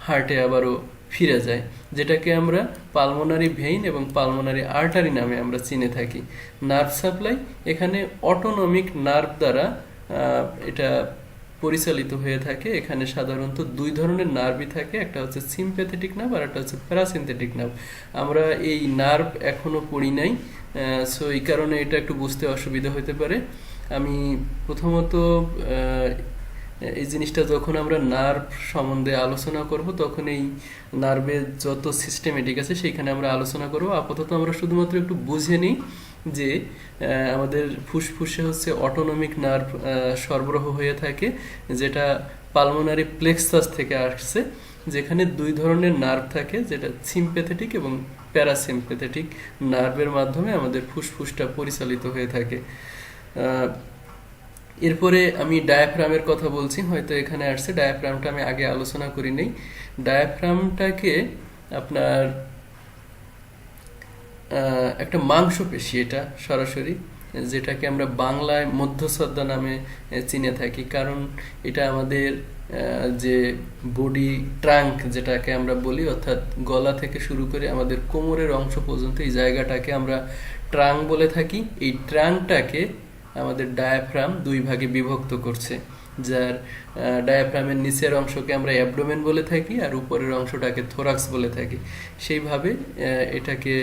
[SPEAKER 1] হার্টে আবারও ফিরে যায়, যেটাকে আমরা পালমোনারি ভেইন এবং পালমোনারি আর্টারি নামে আমরা চিনে থাকি। নার্ভ সাপ্লাই এখানে অটোনমিক নার্ভ দ্বারা এটা পরিচালিত হয়ে থাকে। এখানে সাধারণত দুই ধরনের নার্ভই থাকে, একটা হচ্ছে সিম্প্যাথেটিক নার্ভ আর একটা হচ্ছে প্যারাসিম্প্যাথেটিক নার্ভ। আমরা এই নার্ভ এখনো পড়ি নাই, সো এই কারণে এটা একটু বুঝতে অসুবিধা হতে পারে। আমি প্রথমত এই জিনিসটা যখন আমরা নার্ভ সম্বন্ধে আলোচনা করব, তখন এই নার্ভের যত সিস্টেমেটিক আছে সেইখানে আমরা আলোচনা করব। আপাতত আমরা শুধুমাত্র একটু বুঝে নিই যে আমাদের ফুসফুসে হচ্ছে অটোনমিক নার্ভ সরবরাহ হয়ে থাকে, যেটা পালমোনারি প্লেক্সাস থেকে আসছে, যেখানে দুই ধরনের নার্ভ থাকে, যেটা সিম্প্যাথেটিক এবং প্যারাসিম্প্যাথেটিক নার্ভের মাধ্যমে আমাদের ফুসফুসটা পরিচালিত হয়ে থাকে। এরপরে আমি ডায়াফ্রামের কথা বলছি, হয়তো এখানে আসছে। ডায়াফ্রামটা আমি আগে আলোচনা করি নাই। ডায়াফ্রামটাকে আপনার একটা মাংসপেশি, এটা সরাসরি যেটাকে আমরা বাংলায় মধ্যচ্ছদা নামে চিনে থাকি, কারণ এটা আমাদের যে বডি ট্রাঙ্ক যেটাকে আমরা বলি, অর্থাৎ গলা থেকে শুরু করে আমাদের কোমরের অংশ পর্যন্ত এই জায়গাটাকে আমরা ট্রাঙ্ক বলে থাকি। এই ট্রাঙ্কটাকে আমাদের ডায়াফ্রাম দুই ভাগে বিভক্ত করছে, যার ডায়াফ্রামের নিচের অংশকে আমরা অ্যাবডোমেন বলে থাকি আর উপরের অংশটাকে থোরাক্স বলে থাকি। সেইভাবে এটাকে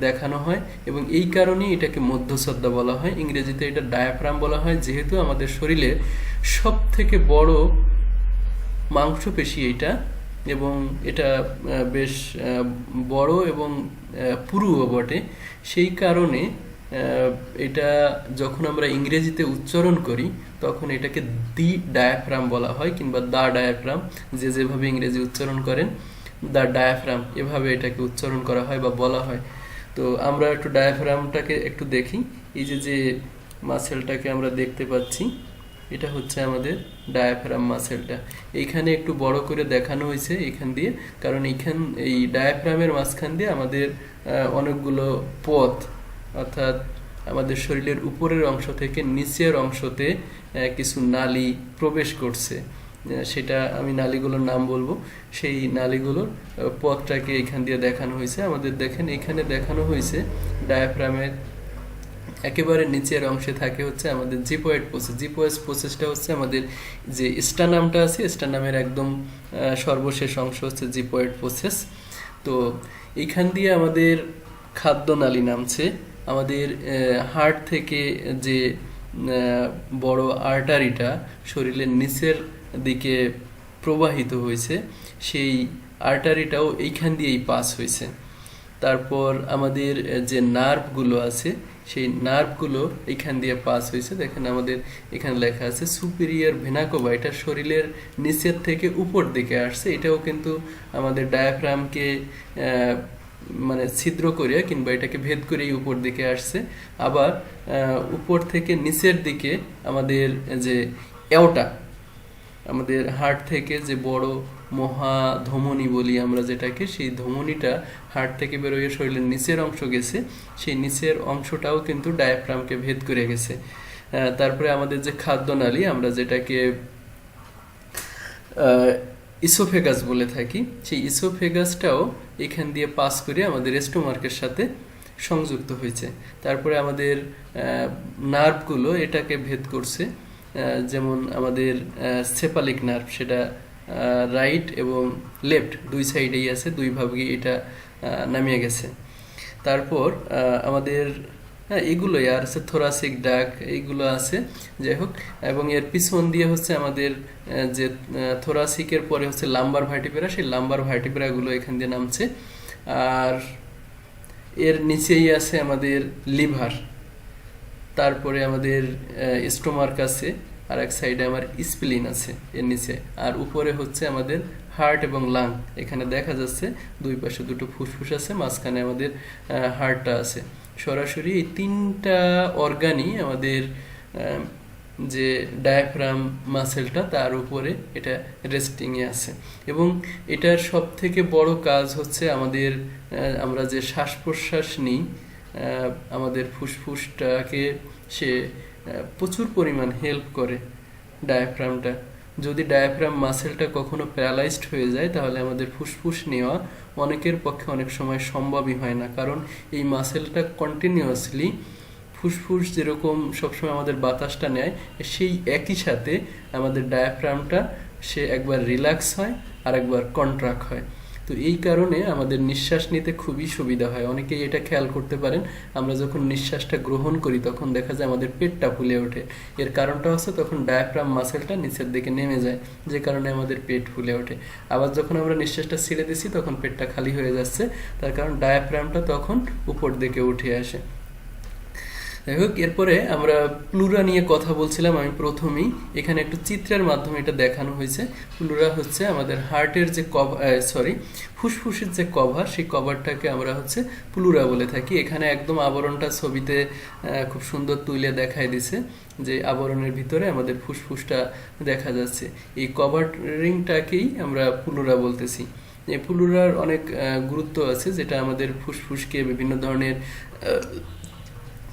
[SPEAKER 1] দেখানো হয় এবং এই কারণেই এটাকে মধ্যচ্ছদা বলা হয়। ইংরেজিতে এটা ডায়াফ্রাম বলা হয়, যেহেতু আমাদের শরীরে সব থেকে বড় মাংসপেশি এটা, এবং এটা বেশ বড় এবং পুরুও বটে। সেই কারণে এটা যখন আমরা ইংরেজিতে উচ্চারণ করি তখন এটাকে দি ডায়াফ্রাম বলা হয়, কিংবা দা ডায়াফ্রাম, যে যেভাবে ইংরেজি উচ্চারণ করেন, দা ডায়াফ্রাম এভাবে এটাকে উচ্চারণ করা হয় বা বলা হয়। তো আমরা একটু ডায়াফ্রামটাকে একটু দেখি। এই যে মাসেলটাকে আমরা দেখতে পাচ্ছি, এটা হচ্ছে আমাদের ডায়াফ্রাম মাসেলটা। এইখানে একটু বড় করে দেখানো হয়েছে এখান দিয়ে, কারণ এই ডায়াফ্রামের মাঝখান দিয়ে আমাদের অনেকগুলো পথ, অর্থাৎ আমাদের শরীরের উপরের অংশ থেকে নিচের অংশতে কিছু নালী প্রবেশ করছে। সেটা আমি নালীগুলোর নাম বলবো। সেই নালীগুলোর পথটাকে এখান দিয়ে দেখানো হয়েছে। আমাদের দেখেন এখানে দেখানো হয়েছে ডায়াফ্রামের একেবারে নিচের অংশে থাকে হচ্ছে আমাদের জিপয়েড প্রসেস। জিপয়েড প্রসেসটা হচ্ছে আমাদের যে স্টানামটা আছে, স্টানামের একদম সর্বশেষ অংশ হচ্ছে জিপয়েড প্রসেস। তো এইখান দিয়ে আমাদের খাদ্যনালী নামছে। আমাদের হার্ট থেকে যে বড় আর্টারিটা শরীরের নিচের দিকে প্রবাহিত হয়েছে, সেই আর্টারিটাও এইখান দিয়েই পাস হয়েছে। তারপর আমাদের যে নার্ভগুলো আছে, সেই নার্ভগুলো এখান দিয়ে পাস হয়েছে। দেখেন আমাদের এখানে লেখা আছে সুপিরিয়র ভেনা কাভা, এটা শরীরের নিচের থেকে উপর দিকে আসছে। এটাও কিন্তু আমাদের ডায়াফ্রামকে মানে ছিদ্র করে কিংবা এটাকে ভেদ করেই উপর দিকে আসছে। আবার উপর থেকে নিচের দিকে আমাদের যে এওটা, আমাদের হার্ট থেকে যে বড় মহাধমনী বলি আমরা যেটাকে, সেই ধমনীটা হার্ট থেকে বেরোয় শরীরের নিচের অংশ গেছে, সেই নিচের অংশটাও কিন্তু ডায়াফ্রামকে ভেদ করে গেছে। তারপরে আমাদের যে খাদ্যনালী, আমরা যেটাকে ইসোফেগাস বলে থাকি, সেই ইসোফেগাসটাও এখান দিয়ে পাস করে আমাদের স্টোমাকের সাথে সংযুক্ত হয়েছে। তারপরে আমাদের নার্ভগুলো এটাকে ভেদ করছে, যেমন আমাদের সেপালিক নার্ভ, সেটা রাইট এবং লেফট দুই সাইডেই আছে, দুই ভাগে এটা নামিয়ে গেছে। তারপর আমাদের এগুলোই আর আছে থোরাসিক ডাক, এইগুলো আছে, যাই হোক। এবং এর পিছন দিয়ে হচ্ছে আমাদের যে থোরাসিকের পরে হচ্ছে লাম্বার ভার্টিব্রা, সেই লাম্বার ভার্টিব্রাগুলো এখান দিয়ে নামছে। আর এর নিচেই আছে আমাদের লিভার, তারপরে আমাদের স্টোমাক আছে, আর এক সাইডে আমার স্প্লিন আছে এর নিচে, আর উপরে হচ্ছে আমাদের হার্ট এবং লাং। এখানে দেখা যাচ্ছে দুই পাশে দুটো ফুসফুস আছে, মাঝখানে আমাদের হার্টটা আছে। সরাসরি এই তিনটা অর্গানই আমাদের যে ডায়াফ্রাম মাসেলটা তার উপরে এটা রেস্টিংয়ে আছে। এবং এটার সব থেকে বড় কাজ হচ্ছে আমাদের আমরা যে শ্বাস প্রশ্বাস নিই, আমাদের ফুসফুসটাকে সে প্রচুর পরিমাণ হেল্প করে ডায়াফ্রামটা। যদি ডায়াফ্রাম মাসেলটা কখনো প্যারালাইজড হয়ে যায় তাহলে আমাদের ফুসফুস নেওয়া অনেকের পক্ষে অনেক সময় সম্ভবই হয় না, কারণ এই মাসেলটা কন্টিনিউয়াসলি ফুসফুস যেরকম সবসময় আমাদের বাতাসটা নেয়, সেই একই সাথে আমাদের ডায়াফ্রামটা সে একবার রিল্যাক্স হয় আর একবার কন্ট্রাক্ট হয়। তো এই কারণে আমাদের নিঃশ্বাস নিতে খুবই সুবিধা হয়। অনেকেই এটা খেয়াল করতে পারেন, আমরা যখন নিঃশ্বাসটা গ্রহণ করি তখন দেখা যায় আমাদের পেটটা ফুলে ওঠে। এর কারণটা হচ্ছে তখন ডায়াফ্রাম মাসেলটা নিচের দিকে নেমে যায়, যে কারণে আমাদের পেট ফুলে ওঠে। আবার যখন আমরা নিঃশ্বাসটা ছেড়ে দিচ্ছি তখন পেটটা খালি হয়ে যাচ্ছে, তার কারণ ডায়াফ্রামটা তখন উপর দিকে উঠে আসে। যাই হোক, এরপরে আমরা প্লুরা নিয়ে কথা বলছিলাম। আমি প্রথমেই এখানে একটু চিত্রের মাধ্যমে এটা দেখানো হয়েছে। প্লুরা হচ্ছে আমাদের হার্টের যে ফুসফুসের যে কভার, সেই কভারটাকে আমরা হচ্ছে প্লুরা বলে থাকি। এখানে একদম আবরণটা ছবিতে খুব সুন্দর তুলে দেখায় দিছে, যে আবরণের ভিতরে আমাদের ফুসফুসটা দেখা যাচ্ছে। এই কভারিংটাকেই আমরা প্লুরা বলতেছি। এই প্লুরার অনেক গুরুত্ব আছে, যেটা আমাদের ফুসফুসকে বিভিন্ন ধরনের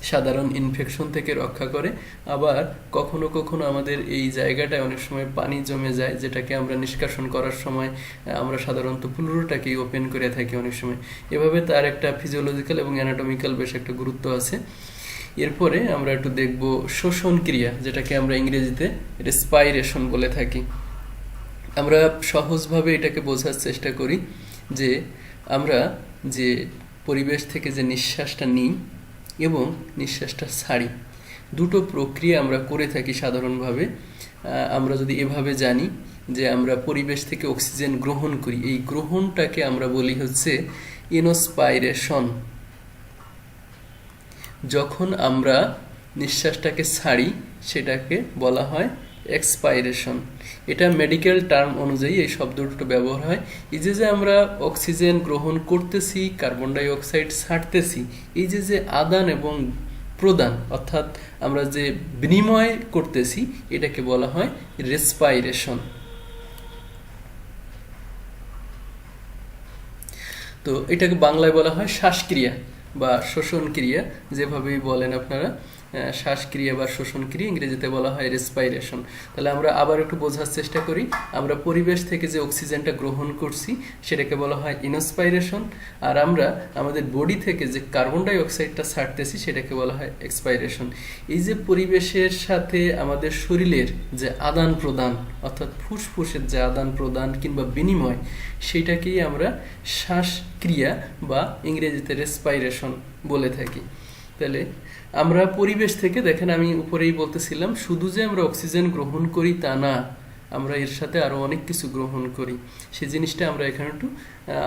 [SPEAKER 1] সাধারণ ইনফেকশন থেকে রক্ষা করে। আবার কখনো কখনো আমাদের এই জায়গাটায় অনেক সময় পানি জমে যায়, যেটাকে আমরা নিষ্কাশন করার সময় আমরা সাধারণত প্লুরাটাকেই ওপেন করে থাকি অনেক সময়। এভাবে তার একটা ফিজিওলজিক্যাল এবং অ্যানাটমিক্যাল বেশ একটা গুরুত্ব আছে। এরপরে আমরা একটু দেখব শ্বসন ক্রিয়া, যেটাকে আমরা ইংরেজিতে রেসপাইরেশন বলে থাকি। আমরা সহজভাবে এটাকে বোঝার চেষ্টা করি যে আমরা যে পরিবেশ থেকে যে নিঃশ্বাসটা নিই এবং নিঃশ্বাসটা ছাড়ি, দুটো প্রক্রিয়া আমরা করে থাকি সাধারণভাবে। আমরা যদি এভাবে জানি যে আমরা পরিবেশ থেকে অক্সিজেন গ্রহণ করি, এই গ্রহণটাকে আমরা বলি হচ্ছে ইনস্পাইরেশন। যখন আমরা নিঃশ্বাসটাকে ছাড়ি সেটাকে বলা হয় এক্সপাইরেশন। এটা মেডিকেল টার্ম অনুযায়ী এই শব্দ দুটো ব্যবহার হয়। এই যে আমরা অক্সিজেন গ্রহণ করতেছি, কার্বন ডাই অক্সাইড ছাড়তেছি, এই যে আদান এবং প্রদান, অর্থাৎ আমরা যে বিনিময় করতেছি, এটাকে বলা হয় রেসপাইরেশন। তো এটাকে বাংলায় বলা হয় শ্বাসক্রিয়া বা শ্বসন ক্রিয়া, যেভাবেই বলেন আপনারা, শ্বাসক্রিয়া বা শ্বসন ক্রিয়া, ইংরেজিতে বলা হয় রেসপাইরেশন। তাহলে আমরা আবার একটু বোঝার চেষ্টা করি। আমরা পরিবেশ থেকে যে অক্সিজেনটা গ্রহণ করছি সেটাকে বলা হয় ইনস্পাইরেশন, আর আমরা আমাদের বডি থেকে যে কার্বন ডাই অক্সাইডটা ছাড়তেছি সেটাকে বলা হয় এক্সপাইরেশন। এই যে পরিবেশের সাথে আমাদের শরীরের যে আদান প্রদান, অর্থাৎ ফুসফুসের যে আদান প্রদান কিংবা বিনিময়, সেটাকেই আমরা শ্বাসক্রিয়া বা ইংরেজিতে রেসপাইরেশন বলে থাকি। তাহলে আমরা পরিবেশ থেকে, দেখেন আমি উপরেই বলতেছিলাম, শুধু যে আমরা অক্সিজেন গ্রহণ করি তা না, আমরা এর সাথে আরো অনেক কিছু গ্রহণ করি। সেই জিনিসটা আমরা এখানে একটু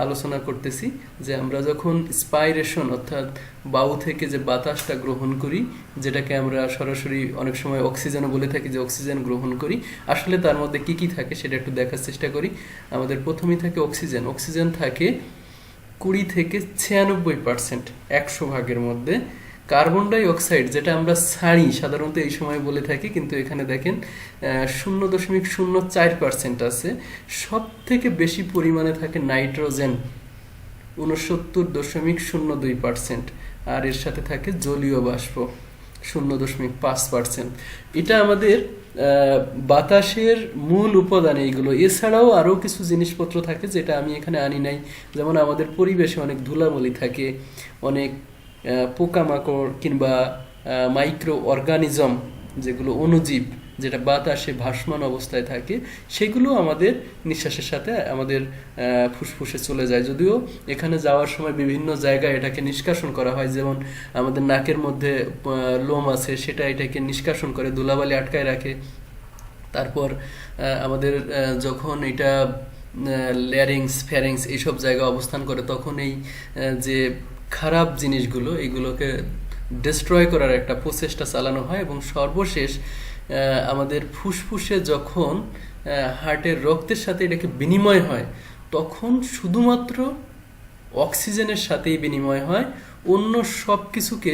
[SPEAKER 1] আলোচনা করতেছি যে আমরা যখন স্পাইরেশন অর্থাৎ বায়ু থেকে যে বাতাসটা গ্রহণ করি, যেটাকে আমরা সরাসরি অনেক সময় অক্সিজেনও বলে থাকি, যে অক্সিজেন গ্রহণ করি, আসলে তার মধ্যে কি কি থাকে সেটা একটু দেখার চেষ্টা করি। আমাদের প্রথমেই থাকে অক্সিজেন। অক্সিজেন থাকে 20 থেকে 96%, 100 ভাগের মধ্যে। কার্বন ডাই অক্সাইড যেটা আমরা ছাড়ি সাধারণত এই সময় বলে থাকি, কিন্তু এখানে দেখেন 0.04% আছে। সব থেকে বেশি পরিমাণে থাকে নাইট্রোজেন 69.02%, আর এর সাথে থাকে জলীয় বাষ্প 0.5%। এটা আমাদের বাতাসের মূল উপাদান এইগুলো। এছাড়াও আরো কিছু জিনিসপত্র থাকে যেটা আমি এখানে আনি নাই, যেমন আমাদের পরিবেশে অনেক ধুলাবালি থাকে, অনেক পোকামাকড় কিংবা মাইক্রো অর্গানিজম, যেগুলো অণুজীব, যেটা বাতাসে ভাসমান অবস্থায় থাকে, সেগুলো আমাদের নিঃশ্বাসের সাথে আমাদের ফুসফুসে চলে যায়। যদিও এখানে যাওয়ার সময় বিভিন্ন জায়গায় এটাকে নিষ্কাশন করা হয়, যেমন আমাদের নাকের মধ্যে লোম আছে, সেটা এটাকে নিষ্কাশন করে, ধুলাবালি আটকায় রাখে। তারপর আমাদের যখন এটা ল্যারিংস, ফ্যারিংস এইসব জায়গায় অবস্থান করে, তখন এই যে খারাপ জিনিসগুলো, এগুলোকে ডিস্ট্রয় করার একটা প্রচেষ্টা চালানো হয়। এবং সর্বশেষ আমাদের ফুসফুসে যখন হার্টের রক্তের সাথে এটাকে বিনিময় হয়, তখন শুধুমাত্র অক্সিজেনের সাথেই বিনিময় হয়, অন্য সব কিছুকে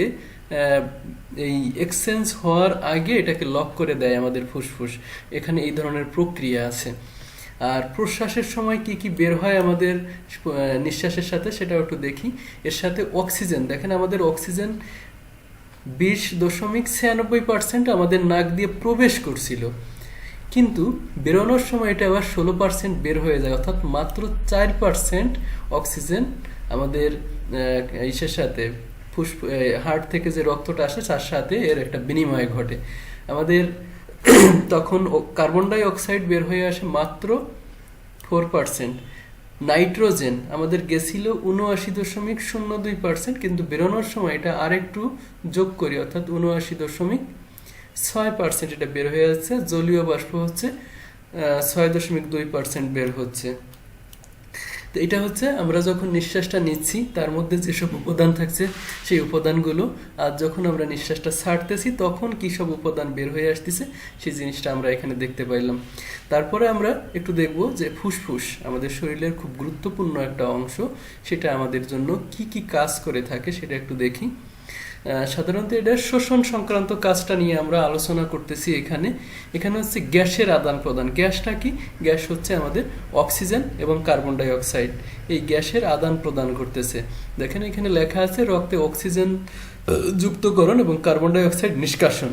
[SPEAKER 1] এই এক্সচেঞ্জ হওয়ার আগে এটাকে লক করে দেয় আমাদের ফুসফুস। এখানে এই ধরনের প্রক্রিয়া আছে। আর প্রশ্বাসের সময় কি কি বের হয় আমাদের নিঃশ্বাসের সাথে, সেটাও একটু দেখি। এর সাথে অক্সিজেন, দেখেন আমাদের অক্সিজেন 20.96% আমাদের নাক দিয়ে প্রবেশ করছিল, কিন্তু বেরোনোর সময় এটা আবার 16% বের হয়ে যায়, অর্থাৎ মাত্র 4% অক্সিজেন আমাদের ইসের সাথে হার্ট থেকে যে রক্তটা আসে তার সাথে এর একটা বিনিময় ঘটে। আমাদের তখন কার্বন ডাই অক্সাইড বের হয়ে আসে মাত্র 4%। নাইট্রোজেন আমাদের গেছিল 79.02%, কিন্তু বেরোনোর সময় এটা আরেকটু যোগ করি, অর্থাৎ 79.6% এটা বের হয়ে যাচ্ছে। জলীয় বাষ্প হচ্ছে 6.2% বের হচ্ছে। তো এটা হচ্ছে আমরা যখন নিঃশ্বাসটা নিচ্ছি তার মধ্যে যেসব উপাদান থাকছে সেই উপাদানগুলো, আর যখন আমরা নিঃশ্বাসটা ছাড়তেছি তখন কি সব উপাদান বের হয়ে আসতেছে সেই জিনিসটা আমরা এখানে দেখতে পাইলাম। তারপরে আমরা একটু দেখব যে ফুসফুস আমাদের শরীরের খুব গুরুত্বপূর্ণ একটা অংশ, সেটা আমাদের জন্য কি কি কাজ করে থাকে সেটা একটু দেখি। সাধারণত এটা শোষণ সংক্রান্ত কাজটা নিয়ে আমরা আলোচনা করতেছি। এখানে এখানে হচ্ছে গ্যাসের আদান প্রদান। গ্যাসটা কি? গ্যাস হচ্ছে আমাদের অক্সিজেন এবং কার্বন ডাই অক্সাইড, এই গ্যাসের আদান প্রদান করতেছে। দেখেন এখানে লেখা আছে রক্তে অক্সিজেন যুক্তকরণ এবং কার্বন ডাই অক্সাইড নিষ্কাশন,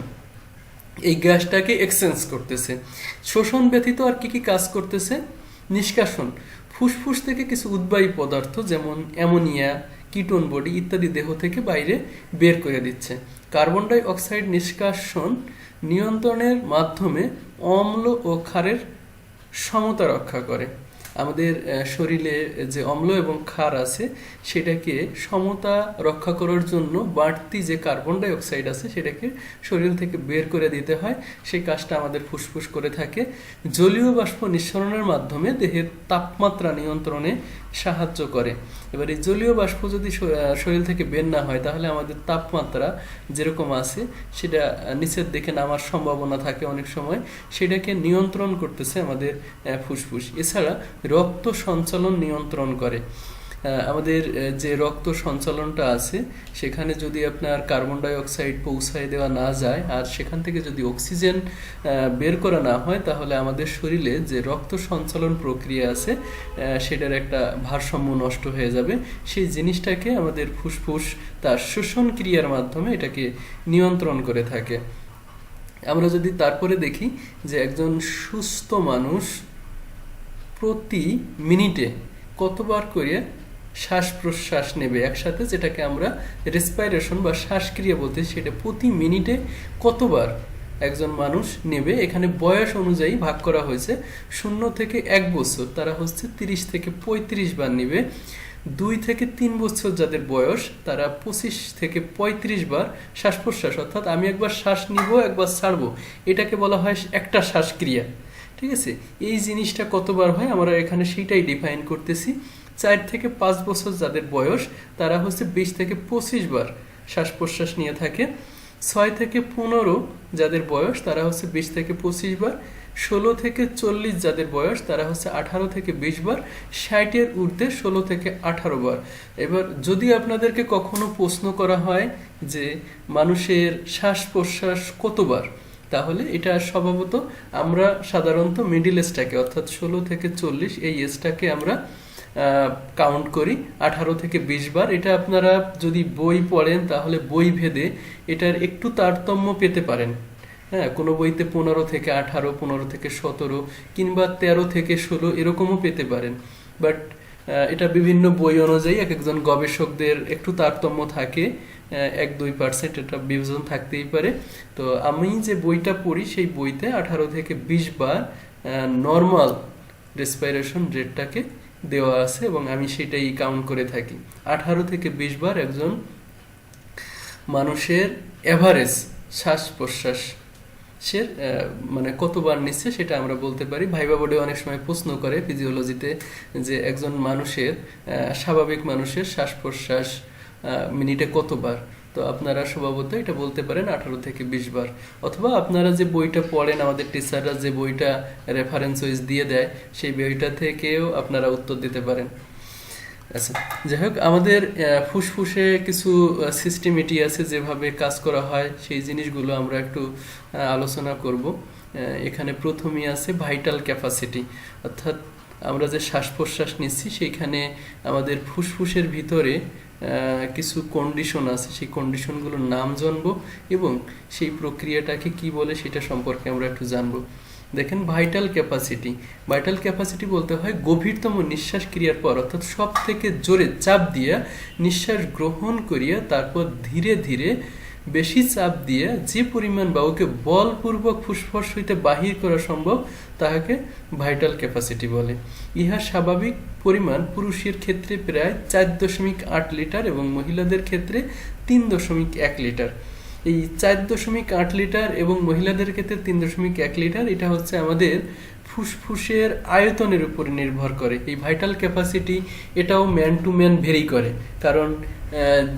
[SPEAKER 1] এই গ্যাসটাকে এক্সচেঞ্জ করতেছে। শোষণ ব্যতীত আর কি কি কাজ করতেছে? নিষ্কাশন, ফুসফুস থেকে কিছু উদ্বায়ী পদার্থ যেমন অ্যামোনিয়া, কিটোন বডি ইত্যাদি দেহ থেকে বাইরে বের করে দিচ্ছে। কার্বন ডাই অক্সাইড নিষ্কাশন নিয়ন্ত্রণের মাধ্যমে অম্ল ও ক্ষারের সমতা রক্ষা করে। আমাদের শরীরে যে অম্ল এবং ক্ষার আছে সেটাকে সমতা রক্ষা করার জন্য বাড়তি যে কার্বন ডাই অক্সাইড আছে সেটাকে শরীর থেকে বের করে দিতে হয়। সেই কাজটা আমাদের ফুসফুস করে থাকে। জলীয় বাষ্প নিঃসরণের মাধ্যমে দেহের তাপমাত্রা নিয়ন্ত্রণে সাহায্য করে। এবার এই জলীয় বাষ্প যদি শরীর থেকে বের না হয় তাহলে আমাদের তাপমাত্রা যেরকম আছে সেটা নিচের দিকে নামার সম্ভাবনা থাকে অনেক সময়, সেটাকে নিয়ন্ত্রণ করতেছে আমাদের ফুসফুস। এছাড়া রক্ত সঞ্চালন নিয়ন্ত্রণ করে। আমাদের যে রক্ত সঞ্চালনটা আছে সেখানে যদি আপনার কার্বন ডাই অক্সাইড পৌঁছায় দেওয়া না যায় আর সেখান থেকে যদি অক্সিজেন বের করা না হয় তাহলে আমাদের শরীরে যে রক্ত সঞ্চালন প্রক্রিয়া আছে সেটার একটা ভারসাম্য নষ্ট হয়ে যাবে। সেই জিনিসটাকে আমাদের ফুসফুস তার শোষণ ক্রিয়ার মাধ্যমে এটাকে নিয়ন্ত্রণ করে থাকে। আমরা যদি তারপরে দেখি যে একজন সুস্থ মানুষ প্রতি মিনিটে কতবার করে শ্বাস প্রশ্বাস নেবে একসাথে, যেটাকে আমরা রেসপাইরেশন বা শ্বাসক্রিয়া বলতে, সেটা প্রতি মিনিটে কতবার একজন মানুষ নেবে এখানে বয়স অনুযায়ী ভাগ করা হয়েছে। 0 থেকে 1 বছর তারা হচ্ছে 30 থেকে 35 বার নেবে। 2 থেকে 3 বছর যাদের বয়স তারা 25 থেকে 35 বার শ্বাস প্রশ্বাস, অর্থাৎ আমি একবার শ্বাস নিব একবার ছাড়বো, এটাকে বলা হয় একটা শ্বাসক্রিয়া। ঠিক আছে, এই জিনিসটা কতবার হয় আমরা এখানে সেইটাই ডিফাইন করতেছি। 4 থেকে 5 বছর যাদের বয়স তারা হচ্ছে 20 থেকে 25 বার শ্বাস প্রশ্বাস নিয়ে থাকে। 6 থেকে 15 যাদের বয়স তারা হচ্ছে 20 থেকে 25 বার। 16 থেকে 40 যাদের বয়স তারা হচ্ছে 18 থেকে 20 বার। 60-এর ঊর্ধ্বে 16 থেকে 18 বার। এবার যদি আপনাদেরকে কখনো প্রশ্ন করা হয় যে মানুষের শ্বাস প্রশ্বাস কতবার, তাহলে এটা স্বভাবত আমরা সাধারণত মিডিল এজটাকে অর্থাৎ 16 থেকে 40 এই এজটাকে আমরা কাউন্ট করি 18 থেকে 20 বার। এটা আপনারা যদি বই পড়েন তাহলে বই ভেদে এটার একটু তারতম্য পেতে পারেন। হ্যাঁ, কোনো বইতে 15 থেকে 18, 15 থেকে 17 কিংবা 13 থেকে 16 এরকমও পেতে পারেন। বাট এটা বিভিন্ন বই অনুযায়ী এক একজন গবেষকদের একটু তারতম্য থাকে, 1-2% এটা বিভাজন থাকতেই পারে। তো আমি যে বইটা পড়ি সেই বইতে 18 থেকে 20 বার নর্মাল রেসপিরেশন রেটটাকে দেওয়া আছে এবং আমি সেটাই কাউন্ট করে থাকি। 18 থেকে 20 বার একজন মানুষের এভারেজ শ্বাস প্রশ্বাস সে মানে কতবার নিচ্ছে সেটা আমরা বলতে পারি। ভাইবা বোর্ডে অনেক সময় প্রশ্ন করে ফিজিওলজিতে যে একজন মানুষের স্বাভাবিক মানুষের শ্বাস প্রশ্বাস মিনিটে কতবার, তো আপনারা স্বভাবত এটা বলতে পারেন 18 থেকে 20 বার। অথবা আপনারা যে বইটা পড়েন আমাদের টিচাররা যে বইটা রেফারেন্স ওয়াইজ দিয়ে দেয় সেই বইটা থেকেও আপনারা উত্তর দিতে পারেন। আচ্ছা, যাই হোক, আমাদের ফুসফুসে কিছু সিস্টেমেটি আছে যেভাবে কাজ করা হয় সেই জিনিসগুলো আমরা একটু আলোচনা করব। এখানে প্রথমেই আছে ভাইটাল ক্যাপাসিটি, অর্থাৎ আমরা যে শ্বাস প্রশ্বাস নিচ্ছি সেইখানে আমাদের ফুসফুসের ভিতরে কিছু কন্ডিশন আছে, সেই কন্ডিশনগুলোর নাম জানবো এবং সেই প্রক্রিয়াটাকে কি বলে সেটা সম্পর্কে আমরা একটু জানবো। দেখেন, ভাইটাল ক্যাপাসিটি, ভাইটাল ক্যাপাসিটি বলতে হয় গভীরতম নিঃশ্বাস ক্রিয়ার পর অর্থাৎ সব থেকে জোরে চাপ দিয়া নিঃশ্বাস গ্রহণ করিয়া তারপর ধীরে ধীরে বেশি চাপ দিয়া যে পরিমাণ বায়ুকে বলপূর্বক ফুসফুস হইতে বাহির করা সম্ভব তাহাকে ভাইটাল ক্যাপাসিটি বলে। ইহা স্বাভাবিক পরিমাণ পুরুষের ক্ষেত্রে প্রায় 4.8 লিটার এবং মহিলাদের ক্ষেত্রে 3.1 লিটার। এই 4.8 লিটার এবং মহিলাদের ক্ষেত্রে 3.1 লিটার এটা হচ্ছে আমাদের ফুসফুসের আয়তনের উপর নির্ভর করে। এই ভাইটাল ক্যাপাসিটি এটাও ম্যান টু ম্যান ভেরি করে, কারণ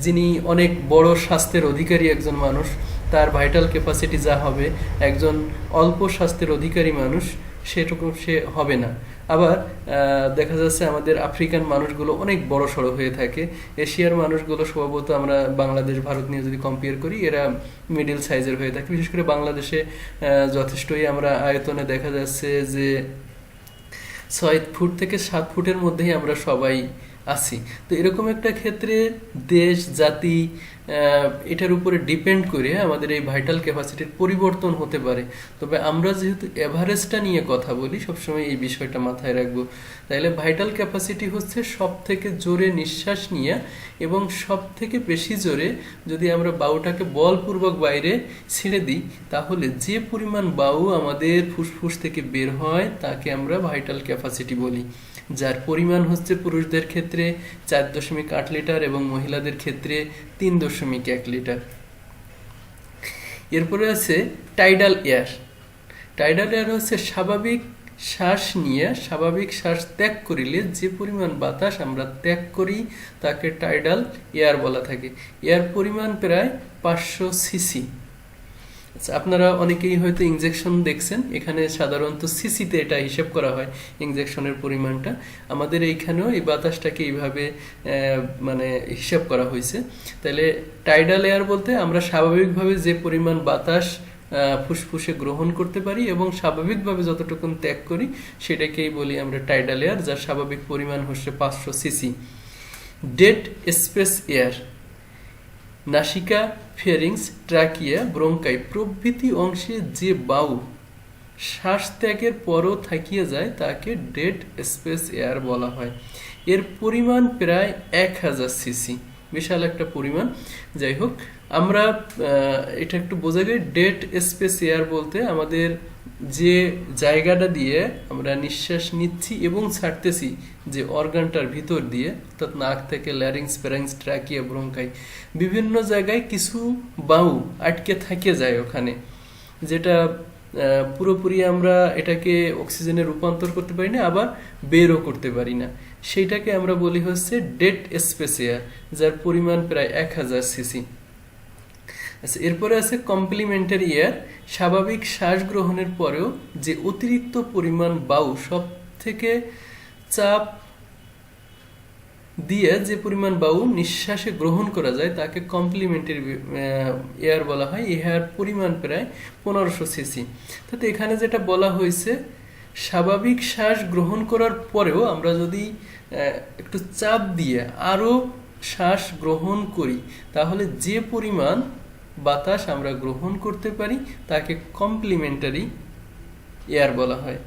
[SPEAKER 1] যিনি অনেক বড় স্বাস্থ্যের অধিকারী একজন মানুষ তার ভাইটাল ক্যাপাসিটি যা হবে একজন অল্প স্বাস্থ্যের অধিকারী মানুষ সেরকম সে হবে না। আবার দেখা যাচ্ছে আমাদের আফ্রিকান মানুষগুলো অনেক বড় সড়ো হয়ে থাকে। এশিয়ার মানুষগুলো স্বভাবত আমরা বাংলাদেশ ভারত নিয়ে যদি কম্পেয়ার করি, এরা মিডল সাইজের হয়ে থাকে। বিশেষ করে বাংলাদেশে যথেষ্টই আমরা আয়তনে দেখা যাচ্ছে যে 6 ফুট থেকে 7 ফুটের মধ্যেই আমরা সবাই আছি। তো এরকম একটা ক্ষেত্রে দেশ জাতি এটার উপরে ডিপেন্ড করে আমাদের এই ভাইটাল ক্যাপাসিটির পরিবর্তন হতে পারে। তবে আমরা যেহেতু এভারেজটা নিয়ে কথা বলি, সবসময় এই বিষয়টা মাথায় রাখবো। তাইলে ভাইটাল ক্যাপাসিটি হচ্ছে সব থেকে জোরে নিঃশ্বাস নিয়ে এবং সব থেকে বেশি জোরে যদি আমরা বায়ুটাকে বলপূর্বক বাইরে ছেড়ে দিই, তাহলে যে পরিমাণ বায়ু আমাদের ফুসফুস থেকে বের হয় তাকে আমরা ভাইটাল ক্যাপাসিটি বলি, যার পরিমাণ হচ্ছে পুরুষদের ক্ষেত্রে 4.8 লিটার এবং মহিলাদের ক্ষেত্রে 3.1 লিটার। এরপরে আছে টাইডাল এয়ার। টাইডাল এয়ার হচ্ছে স্বাভাবিক শ্বাস নিয়ে স্বাভাবিক শ্বাস ত্যাগ করিলে যে পরিমাণ বাতাস আমরা ত্যাগ করি তাকে টাইডাল এয়ার বলা থাকে। এয়ার পরিমাণ প্রায় 500 সিসি। আচ্ছা, আপনারা অনেকেই হয়তো ইনজেকশন দেখছেন, এখানে সাধারণত সিসিতে এটা হিসাব করা হয় ইনজেকশনের পরিমাণটা। আমাদের এইখানেও এই বাতাসটাকে এইভাবে মানে হিসাব করা হয়েছে। তাহলে টাইডাল এয়ার বলতে আমরা স্বাভাবিকভাবে যে পরিমাণ বাতাস ফুসফুসে গ্রহণ করতে পারি এবং স্বাভাবিকভাবে যতটুকু ত্যাগ করি সেটাকেই বলি আমরা টাইডাল এয়ার, যার স্বাভাবিক পরিমাণ হচ্ছে 500 সিসি। ডেড স্পেস এয়ার নাসিকা, ফেরিংস, ট্রাকিয়া, ব্রঙ্কাই প্রভৃতি অংশে যে বায়ু শ্বাস ত্যাগের পরও থাকিয়ে যায় তাকে ডেড স্পেস এয়ার বলা হয়। এর পরিমাণ প্রায় 1000 সিসি, বিশাল একটা পরিমাণ। যাই হোক, আমরা এটা একটু বোঝা যায় ডেড স্পেস এয়ার বলতে আমাদের যে জায়গাটা দিয়ে আমরা নিঃশ্বাস নিচ্ছি এবং ছাড়তেছি, যে অর্গানটার ভিতর দিয়ে, অর্থাৎ নাক থেকে ল্যারিংস, ফ্যারিংস, ট্রাকিয়া, ব্রঙ্কাই বিভিন্ন জায়গায় কিছু বায়ু আটকে থাকে যায় ওখানে, যেটা পুরোপুরি আমরা এটাকে অক্সিজেনে রূপান্তর করতে পারি না, আবার বেরও করতে পারি না। সেইটাকে আমরা বলি হচ্ছে ডেড স্পেস এয়ার, যার পরিমাণ প্রায় 1000 সিসি। আচ্ছা, এরপরে আছে কমপ্লিমেন্টারি এয়ার। স্বাভাবিক শ্বাস গ্রহণের পরেও যে অতিরিক্ত পরিমাণ বায়ু সব থেকে চাপ দিয়ে যে পরিমাণ বায়ু নিঃশ্বাসে গ্রহণ করা যায় তাকে কমপ্লিমেন্টারি এয়ার বলা হয়। এর পরিমাণ প্রায় 1500 সিসি। তাতে এখানে যেটা বলা হয়েছে, স্বাভাবিক শ্বাস গ্রহণ করার পরেও আমরা যদি একটু চাপ দিয়ে আরো শ্বাস গ্রহণ করি, তাহলে যে পরিমাণ বাতাস আমরা গ্রহণ করতে পারি তাকে কমপ্লিমেন্টারি এয়ার বলা হয়।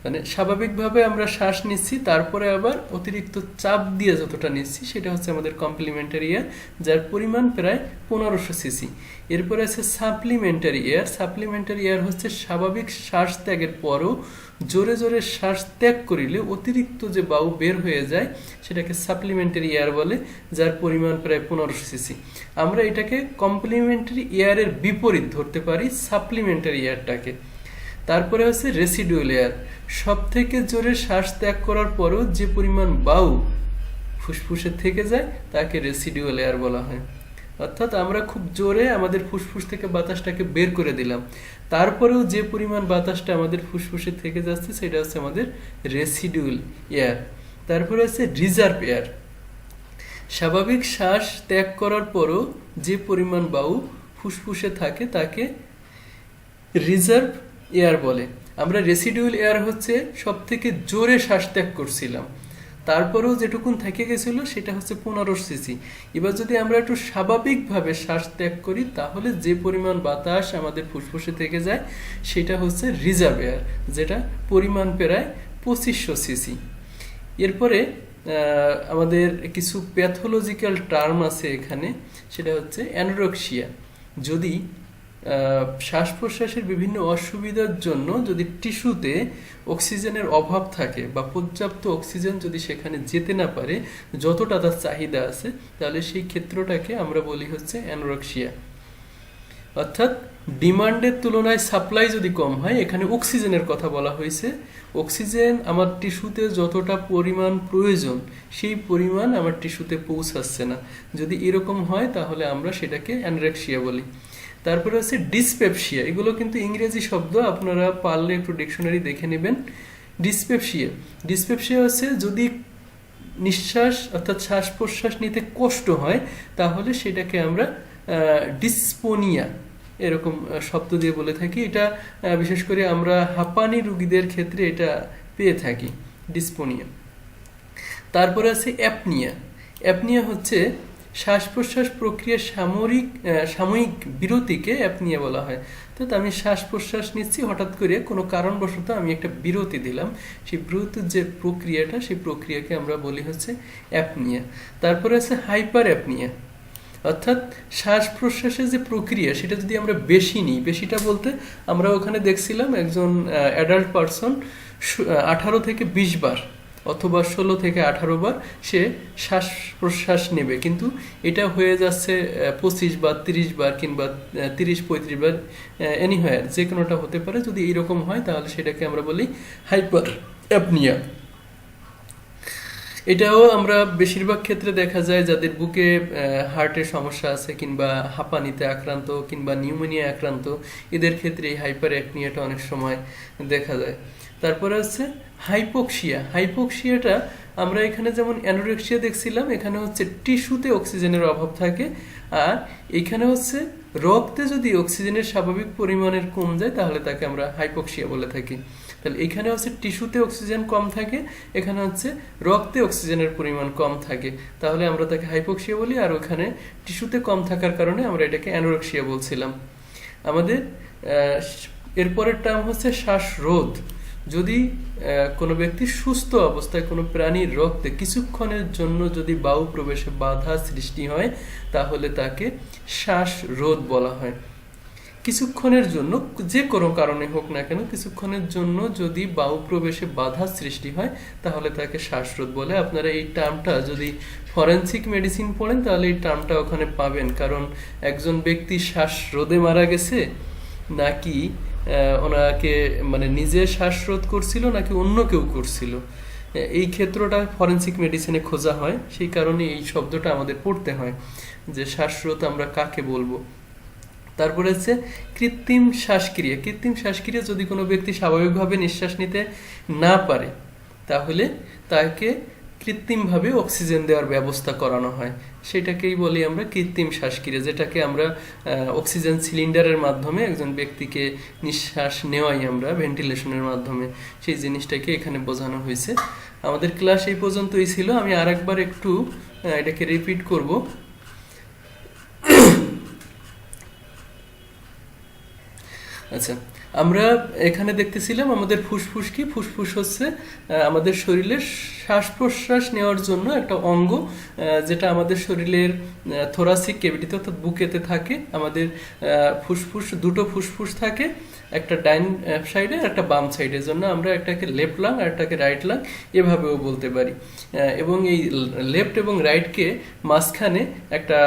[SPEAKER 1] মানে স্বাভাবিকভাবে আমরা শ্বাস নিচ্ছি, তারপরে আবার অতিরিক্ত চাপ দিয়ে যতটা নিচ্ছি সেটা হচ্ছে আমাদের কমপ্লিমেন্টারি এয়ার, যার পরিমাণ প্রায় 1500 সিসি। এরপরে আছে সাপ্লিমেন্টারি এয়ার। সাপ্লিমেন্টারি এয়ার হচ্ছে স্বাভাবিক শ্বাস ত্যাগের পরও জোরে জোরে শ্বাস ত্যাগ করিলে অতিরিক্ত যে বায়ু বের হয়ে যায় সেটাকে সাপ্লিমেন্টারি এয়ার বলে, যার পরিমাণ প্রায় 1500 সিসি। আমরা এটাকে কমপ্লিমেন্টারি এয়ারের বিপরীত ধরতে পারি সাপ্লিমেন্টারি এয়ারটাকে। তারপরে হচ্ছে রেসিডুয়াল এয়ার। সব থেকে জোরে শ্বাস ত্যাগ করার পরও যে পরিমাণ বায়ু ফুসফুসে থেকে যায় তাকে রেসিডুয়াল এয়ার বলা হয়। অর্থাৎ আমরা খুব জোরে আমাদের ফুসফুস থেকে বাতাসটাকে বের করে দিলাম, তারপরেও যে পরিমাণ বাতাসটা আমাদের ফুসফুসে থেকে যাচ্ছে সেটা হচ্ছে আমাদের রেসিডুয়াল এয়ার। তারপরে আছে রিজার্ভ এয়ার। স্বাভাবিক শ্বাস ত্যাগ করার পরও যে পরিমাণ বায়ু ফুসফুসে থাকে তাকে রিজার্ভ এয়ার বলে। আমরা রেসিডুয়াল এয়ার হচ্ছে সব থেকে জোরে শ্বাস ত্যাগ করছিলাম, তারপরেও যেটুকুন থেকে গেছিল সেটা হচ্ছে 1500 সিসি। এবার যদি আমরা একটু স্বাভাবিকভাবে শ্বাস ত্যাগ করি তাহলে যে পরিমাণ বাতাস আমাদের ফুসফুসে থেকে যায় সেটা হচ্ছে রিজার্ভ এয়ার, যেটা পরিমাণ প্রায় 2500 সিসি। এরপরে আমাদের কিছু প্যাথোলজিক্যাল টার্ম আছে এখানে, সেটা হচ্ছে অ্যানোরেক্সিয়া। যদি শ্বাস প্রশ্বাসের বিভিন্ন অসুবিধার জন্য যদি টিস্যুতে অক্সিজেনের অভাব থাকে বা পর্যাপ্ত অক্সিজেন যদি সেখানে যেতে না পারে যতটা তার চাহিদা আছে, তাহলে সেই ক্ষেত্রটাকে আমরা বলি হচ্ছে অ্যানোরেক্সিয়া। অর্থাৎ ডিমান্ডের তুলনায় সাপ্লাই যদি কম হয়, এখানে অক্সিজেনের কথা বলা হয়েছে। অক্সিজেন আমার টিস্যুতে যতটা পরিমাণ প্রয়োজন সেই পরিমাণ আমার টিস্যুতে পৌঁছাচ্ছে না, যদি এরকম হয় তাহলে আমরা সেটাকে অ্যানোরেক্সিয়া বলি। তারপরে হচ্ছে ডিসপেপসিয়া। এগুলো কিন্তু ইংরেজি শব্দ, আপনারা পারলে একটু ডিকশনারি দেখে নেবেন। ডিসপেপসিয়া, ডিসপেপসিয়া হচ্ছে যদি নিঃশ্বাস অর্থাৎ শ্বাস প্রশ্বাস নিতে কষ্ট হয় তাহলে সেটাকে আমরা ডিসপোনিয়া এরকম শব্দ দিয়ে বলে থাকি। এটা বিশেষ করে আমরা হাঁপানি রোগীদের ক্ষেত্রে এটা পেয়ে থাকি, ডিসপোনিয়া। তারপরে আছে অ্যাপনিয়া। অ্যাপনিয়া হচ্ছে শ্বাস প্রশ্বাস প্রক্রিয়ার সাময়িক বিরতিকে অ্যাপনিয়া বলা হয়। তো আমি শ্বাস প্রশ্বাস নিচ্ছি, হঠাৎ করে কোনো কারণবশত আমি একটা বিরতি দিলাম, সেই বিরতির যে প্রক্রিয়াটা সেই প্রক্রিয়াকে আমরা বলি হচ্ছে অ্যাপনিয়া। তারপরে আছে হাইপার অ্যাপনিয়া, অর্থাৎ শ্বাস প্রশ্বাসের যে প্রক্রিয়া সেটা যদি আমরা বেশি নিই, বেশিটা বলতে আমরা ওখানে দেখছিলাম একজন অ্যাডাল্ট পারসন 18 থেকে 20 বার অথবা 16 থেকে 18 বার সে শ্বাস প্রশ্বাস নেবে, কিন্তু এটা হয়ে যাচ্ছে 25 বা 30 বার কিংবা 30-35 বার, এনিহোয়ার যে কোনোটা হতে পারে। যদি এইরকম হয় তাহলে সেটাকে আমরা বলি হাইপার অ্যাপনিয়া। এটাও আমরা বেশিরভাগ ক্ষেত্রে দেখা যায় যাদের বুকে হার্টের সমস্যা আছে কিংবা হাঁপানিতে আক্রান্ত কিংবা নিউমোনিয়া আক্রান্ত, এদের ক্ষেত্রে এই হাইপার অ্যাপনিয়াটা অনেক সময় দেখা যায়। তারপরে হচ্ছে হাইপোক্সিয়া। হাইপোক্সিয়াটা আমরা এখানে যেমন অ্যানোরেক্সিয়া দেখছিলাম, এখানে হচ্ছে টিস্যুতে অক্সিজেনের অভাব থাকে, আর এখানে হচ্ছে রক্তে যদি অক্সিজেনের স্বাভাবিক পরিমাণের কম যায় তাহলে তাকে আমরা হাইপোক্সিয়া বলে থাকি। তাহলে এখানে হচ্ছে টিস্যুতে অক্সিজেন কম থাকে, এখানে হচ্ছে রক্তে অক্সিজেনের পরিমাণ কম থাকে, তাহলে আমরা তাকে হাইপোক্সিয়া বলি। আর ওখানে টিস্যুতে কম থাকার কারণে আমরা এটাকে অ্যানোরেক্সিয়া বলছিলাম। আমাদের এরপরের টার্ম হচ্ছে শ্বাসরোধ। যদি কোনো ব্যক্তি সুস্থ অবস্থায় কোনো প্রাণীর রক্তে কিছুক্ষণের জন্য যদি বায়ু প্রবেশে বাধা সৃষ্টি হয় তাহলে তাকে শ্বাসরোধ বলা হয়। কিছুক্ষণের জন্য, যে কোনো কারণে হোক না কেন, কিছুক্ষণের জন্য যদি বায়ু প্রবেশে বাধা সৃষ্টি হয় তাহলে তাকে শ্বাসরোধ বলে। আপনারা এই টার্মটা যদি ফরেনসিক মেডিসিন পড়েন তাহলে এই টার্মটা ওখানে পাবেন, কারণ একজন ব্যক্তি শ্বাসরোধে মারা গেছে নাকি ওনাকে মানে নিজে শ্বাসরোধ করছিল নাকি অন্য কেউ করছিল, এই ক্ষেত্রটা ফরেনসিক মেডিসিনে খোঁজা হয়, সেই কারণে এই শব্দটা আমাদের পড়তে হয় যে শ্বাসরোধ আমরা কাকে বলবো। তারপরে হচ্ছে কৃত্রিম শ্বাসক্রিয়া। কৃত্রিম শ্বাসক্রিয়া যদি কোনো ব্যক্তি স্বাভাবিকভাবে নিঃশ্বাস নিতে না পারে তাহলে তাকে কৃত্রিমভাবে অক্সিজেন দেওয়ার ব্যবস্থা করানো হয়, সেটাকেই বলি আমরা কৃত্রিম শ্বাসক্রিয়া, যেটাকে আমরা অক্সিজেন সিলিন্ডারের মাধ্যমে একজন ব্যক্তিকে নিঃশ্বাস নেওয়াই আমরা ভেন্টিলেশনের মাধ্যমে, সেই জিনিসটাকে এখানে বোঝানো হয়েছে। আমাদের ক্লাস এই পর্যন্তই ছিল। আমি আরেকবার একটু এটাকে রিপিট করব। আচ্ছা, আমরা এখানে দেখতেছিলাম আমাদের ফুসফুস কি। ফুসফুস হচ্ছে আমাদের শরীরের শ্বাস প্রশ্বাস নেওয়ার জন্য একটা অঙ্গ, যেটা আমাদের শরীরের থোরাসিক ক্যাভিটিতে অর্থাৎ বুকেতে থাকে। আমাদের ফুসফুস, দুটো ফুসফুস থাকে, একটা ডাইন সাইডে একটা বাম সাইডের জন্য আমরা একটাকে লেফট লাং আর একটাকে রাইট লাং এভাবেও বলতে পারি। এবং এই লেফট এবং রাইটকে মাঝখানে একটা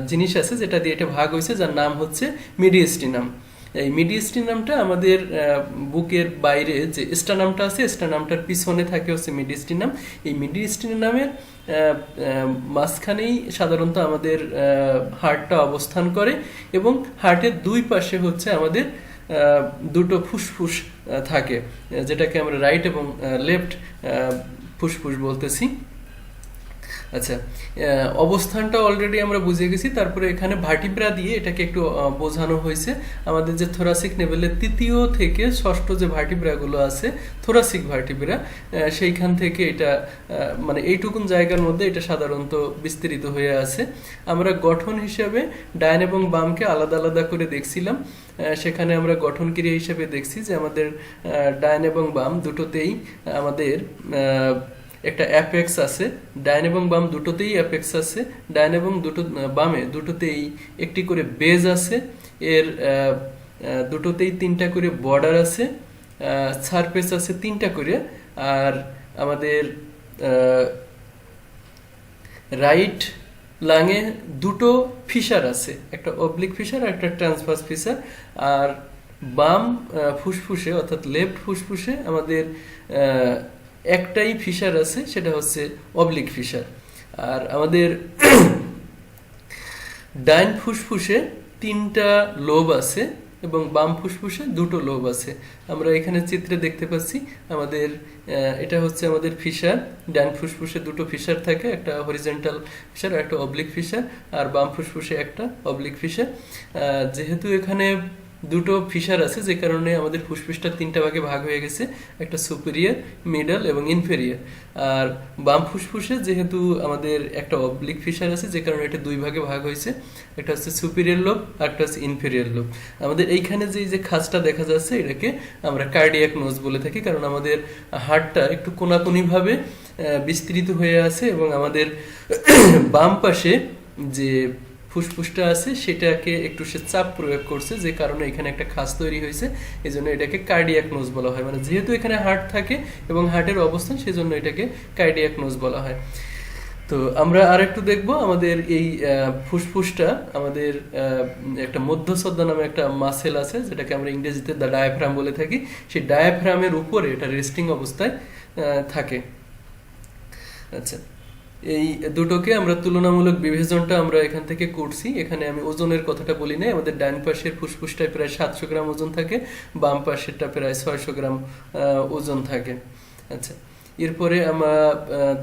[SPEAKER 1] জিনিস আছে যেটা দিয়ে এটা ভাগ হয়েছে, যার নাম হচ্ছে মিডিয়াস্টিনাম। এই মিডিয়াস্টিনামটা আমাদের বুকের বাইরে যে স্টানামটা আছে, স্টানামটার পিছনে থাকে হচ্ছে মিডিয়াস্টিনাম। এই মিডিয়াস্টিনামের মাঝখানেই সাধারণত আমাদের হার্টটা অবস্থান করে, এবং হার্টের দুই পাশে হচ্ছে আমাদের দুটো ফুসফুস থাকে, যেটাকে আমরা রাইট এবং লেফট ফুসফুস বলতেছি। আচ্ছা, অবস্থানটা অলরেডি আমরা বুঝে গেছি। তারপরে এখানে ভার্টিব্রা দিয়ে এটাকে একটু বোঝানো হয়েছে। আমাদের যে থোরাসিক নেভেলের 3য় থেকে 6ষ্ঠ যে ভার্টিব্রাগুলো আছে, থোরাসিক ভার্টিব্রা, সেইখান থেকে এটা মানে এইটুকুন জায়গার মধ্যে এটা সাধারণত বিস্তৃত হয়ে আছে। আমরা গঠন হিসাবে ডাইন এবং বামকে আলাদা আলাদা করে দেখছিলাম। সেখানে আমরা গঠন ক্রিয়া হিসেবে দেখছি যে আমাদের ডাইন এবং বাম দুটোতেই আমাদের একটা অ্যাপেক্স আছে, ডাইন এবং বাম দুটোতেই অ্যাপেক্স আছে, ডাইন এবং বামে দুটোতেই একটি করে বেজ আছে, এর দুটোতেই 3টা করে বর্ডার আছে, সারফেস আছে 3টা করে, আর আমাদের রাইট লাঙে 2টো ফিশার আছে, একটা অবলিক ফিশার আর একটা ট্রান্সভার্স ফিশার। আর বাম ফুসফুসে অর্থাৎ লেফট ফুসফুসে আমাদের একটাই ফিশার আছে, সেটা হচ্ছে অবলিক ফিশার। আর আমাদের ডাইন ফুসফুসে 3টা লোব আছে, এবং বাম ফুসফুসে দুটো লোব আছে। আমরা এখানে চিত্রে দেখতে পাচ্ছি আমাদের এটা হচ্ছে আমাদের ফিশার। ডান ফুসফুসে দুটো ফিশার থাকে, একটা হরিজন্টাল ফিশার আর একটা অবলিক ফিশার, আর বাম ফুসফুসে একটা অবলিক ফিশার। যেহেতু এখানে দুটো ফিশার আছে, যে কারণে আমাদের ফুসফুসটা তিনটা ভাগে ভাগ হয়ে গেছে, একটা সুপিরিয়র, মিডল এবং ইনফেরিয়র। আর বাম ফুসফুসে যেহেতু আমাদের একটা অবলিক ফিশার আছে, যে কারণে এটা দুই ভাগে ভাগ হয়েছে, একটা হচ্ছে সুপিরিয়র লোব আর একটা হচ্ছে ইনফেরিয়র লোব। আমাদের এইখানে যে খাঁজটা দেখা যাচ্ছে এটাকে আমরা কার্ডিয়াক নোজ বলে থাকি, কারণ আমাদের হার্টটা একটু কোনাকুনি ভাবে বিস্তৃত হয়ে আছে এবং আমাদের বাম পাশে যে ফুসফুসটা আছে সেটাকে একটু সে চাপ প্রয়োগ করছে, যে কারণে এখানে একটা খাঁজ তৈরি হয়েছে। এই জন্য এটাকে কার্ডিয়াক নোজ বলা হয়। মানে যেহেতু এখানে হার্ট থাকে এবং হার্টের অবস্থান, সেই জন্য এটাকে কার্ডিয়াক নোজ বলা হয়। তো আমরা আর একটু দেখবো আমাদের এই ফুসফুসটা, আমাদের একটা মধ্যচ্ছদা নামে একটা মাসেল আছে, যেটাকে আমরা ইংরেজিতে দ্য ডায়াফ্রাম বলে থাকি। সেই ডায়াফ্রামের উপরে এটা রেস্টিং অবস্থায় থাকে। আচ্ছা, এই দুটোকে আমরা তুলনামূলক বিভাজনটা আমরা এখান থেকে করছি। এখানে আমি ওজনের কথাটা বলি নাই। আমাদের ডান পাশের ফুসফুসটায় প্রায় 700 গ্রাম ওজন থাকে, বাম পাশেরটা প্রায় 600 গ্রাম ওজন থাকে। আচ্ছা, এরপরে আমরা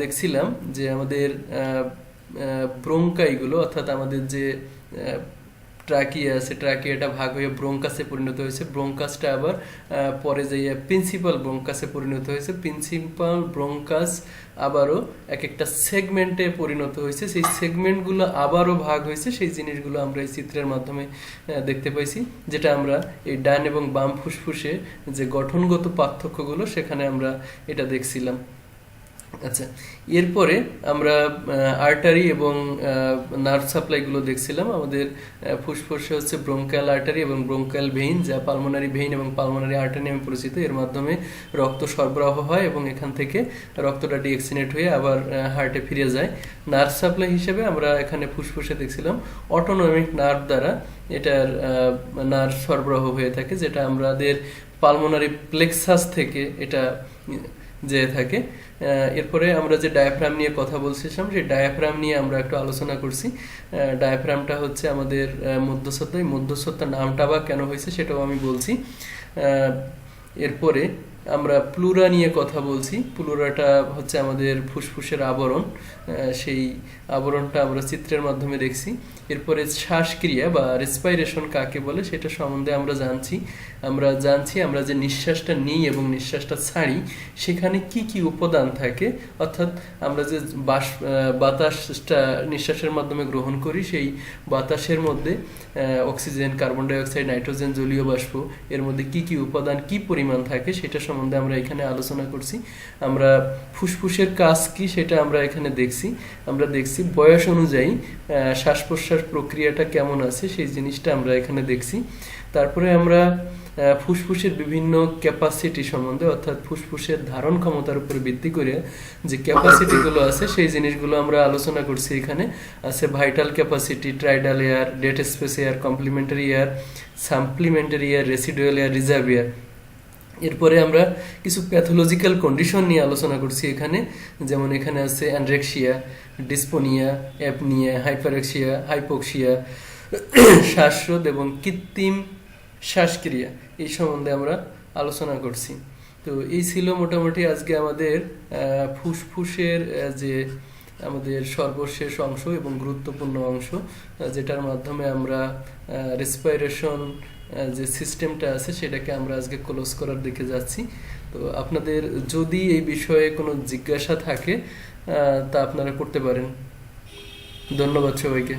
[SPEAKER 1] দেখছিলাম যে আমাদের ব্রোঙ্কাইগুলো, অর্থাৎ আমাদের যে ট্রাকিয়া আছে, ট্রাকিয়াটা ভাগ হয়ে ব্রোঙ্কাসে পরিণত হয়েছে। ব্রোঙ্কাসটা আবার পরে যাইয়া প্রিন্সিপাল ব্রোঙ্কাসে পরিণত হয়েছে। প্রিন্সিপাল ব্রোঙ্কাস আবারও এক একটা সেগমেন্টে পরিণত হয়েছে। সেই সেগমেন্টগুলো আবারও ভাগ হয়েছে। সেই জিনিসগুলো আমরা এই চিত্রের মাধ্যমে দেখতে পাইছি, যেটা আমরা এই ডান এবং বাম ফুসফুসে যে গঠনগত পার্থক্যগুলো, সেখানে আমরা এটা দেখছিলাম। আচ্ছা, এরপরে আমরা আর্টারি এবং নার্ভ সাপ্লাইগুলো দেখছিলাম। আমাদের ফুসফুসে হচ্ছে ব্রোঙ্কাল আর্টারি এবং ব্রোঙ্কাল ভেইন, যা পালমোনারি ভেইন এবং পালমোনারি আর্টারি নামে পরিচিত। এর মাধ্যমে রক্ত সরবরাহ হয় এবং এখান থেকে রক্তটা ডিএক্সিনেট হয়ে আবার হার্টে ফিরে যায়। নার্ভ সাপ্লাই হিসেবে আমরা এখানে ফুসফুসে দেখছিলাম অটোনমিক নার্ভ দ্বারা এটার নার্ভ সরবরাহ হয়ে থাকে, যেটা আমাদের পালমোনারি প্লেক্সাস থেকে এটা যেয়ে থাকে। এরপরে আমরা যে ডায়াফ্রাম নিয়ে কথা বলছিলাম, সেই ডায়াফ্রাম নিয়ে আমরা একটু আলোচনা করছি। ডায়াফ্রামটা হচ্ছে আমাদের মধ্যচ্ছদা। এই মধ্যচ্ছদার নামটা বা কেন হয়েছে সেটাও আমি বলছি। এরপরে আমরা প্লুরা নিয়ে কথা বলছি। প্লুরাটা হচ্ছে আমাদের ফুসফুসের আবরণ। সেই আবরণটা আমরা চিত্রের মাধ্যমে দেখছি। এরপরে শ্বাসক্রিয়া বা রেসপাইরেশন কাকে বলে সেটা সম্বন্ধে আমরা জানছি। আমরা যে নিঃশ্বাসটা নিই এবং নিঃশ্বাসটা ছাড়ি, সেখানে কি কি উপাদান থাকে, অর্থাৎ আমরা যে বাতাসটা নিঃশ্বাসের মাধ্যমে গ্রহণ করি, সেই বাতাসের মধ্যে oxygen, carbon die oxide, nitrogen, জলীয় বাষ্প, এর মধ্যে কি কি উপাদান, কি পরিমাণ থাকে, সেটা সম্বন্ধে আমরা এখানে আলোচনা করছি। আমরা ফুসফুসের কাজ কি সেটা আমরা এখানে দেখছি। আমরা দেখছি বয়স অনুযায়ী শ্বাস প্রশ্বাস প্রক্রিয়াটা কেমন আছে, সেই জিনিসটা আমরা এখানে দেখছি। তারপরে আমরা ফুসফুসের বিভিন্ন ক্যাপাসিটি সম্বন্ধে, অর্থাৎ ফুসফুসের ধারণ ক্ষমতার উপর ভিত্তি করে যে ক্যাপাসিটিগুলো আছে, সেই জিনিসগুলো আমরা আলোচনা করছি। এখানে আছে vital capacity, tidal air, dead space air, complementary air, supplementary air, residual air, reserve air. এরপরে আমরা কিছু প্যাথোলজিক্যাল কন্ডিশন নিয়ে আলোচনা করছি এখানে, যেমন এখানে আছে অ্যানরেক্সিয়া, ডিসপোনিয়া, অ্যাপনিয়া, হাইপারেক্সিয়া, হাইপোক্সিয়া, শ্বাসরোধ এবং কৃত্রিম শ্বাসক্রিয়া। এই সম্বন্ধে আমরা আলোচনা করছি। তো এই ছিল মোটামুটি আজকে আমাদের ফুসফুসের যে আমাদের সর্বশেষ অংশ এবং গুরুত্বপূর্ণ অংশ, যেটার মাধ্যমে আমরা রেসপাইরেশন যে সিস্টেমটা আছে সেটাকে আমরা আজকে ক্লোজ করার দিকে যাচ্ছি। তো আপনাদের যদি এই বিষয়ে কোনো জিজ্ঞাসা থাকে তা আপনারা করতে পারেন। ধন্যবাদ সবাইকে।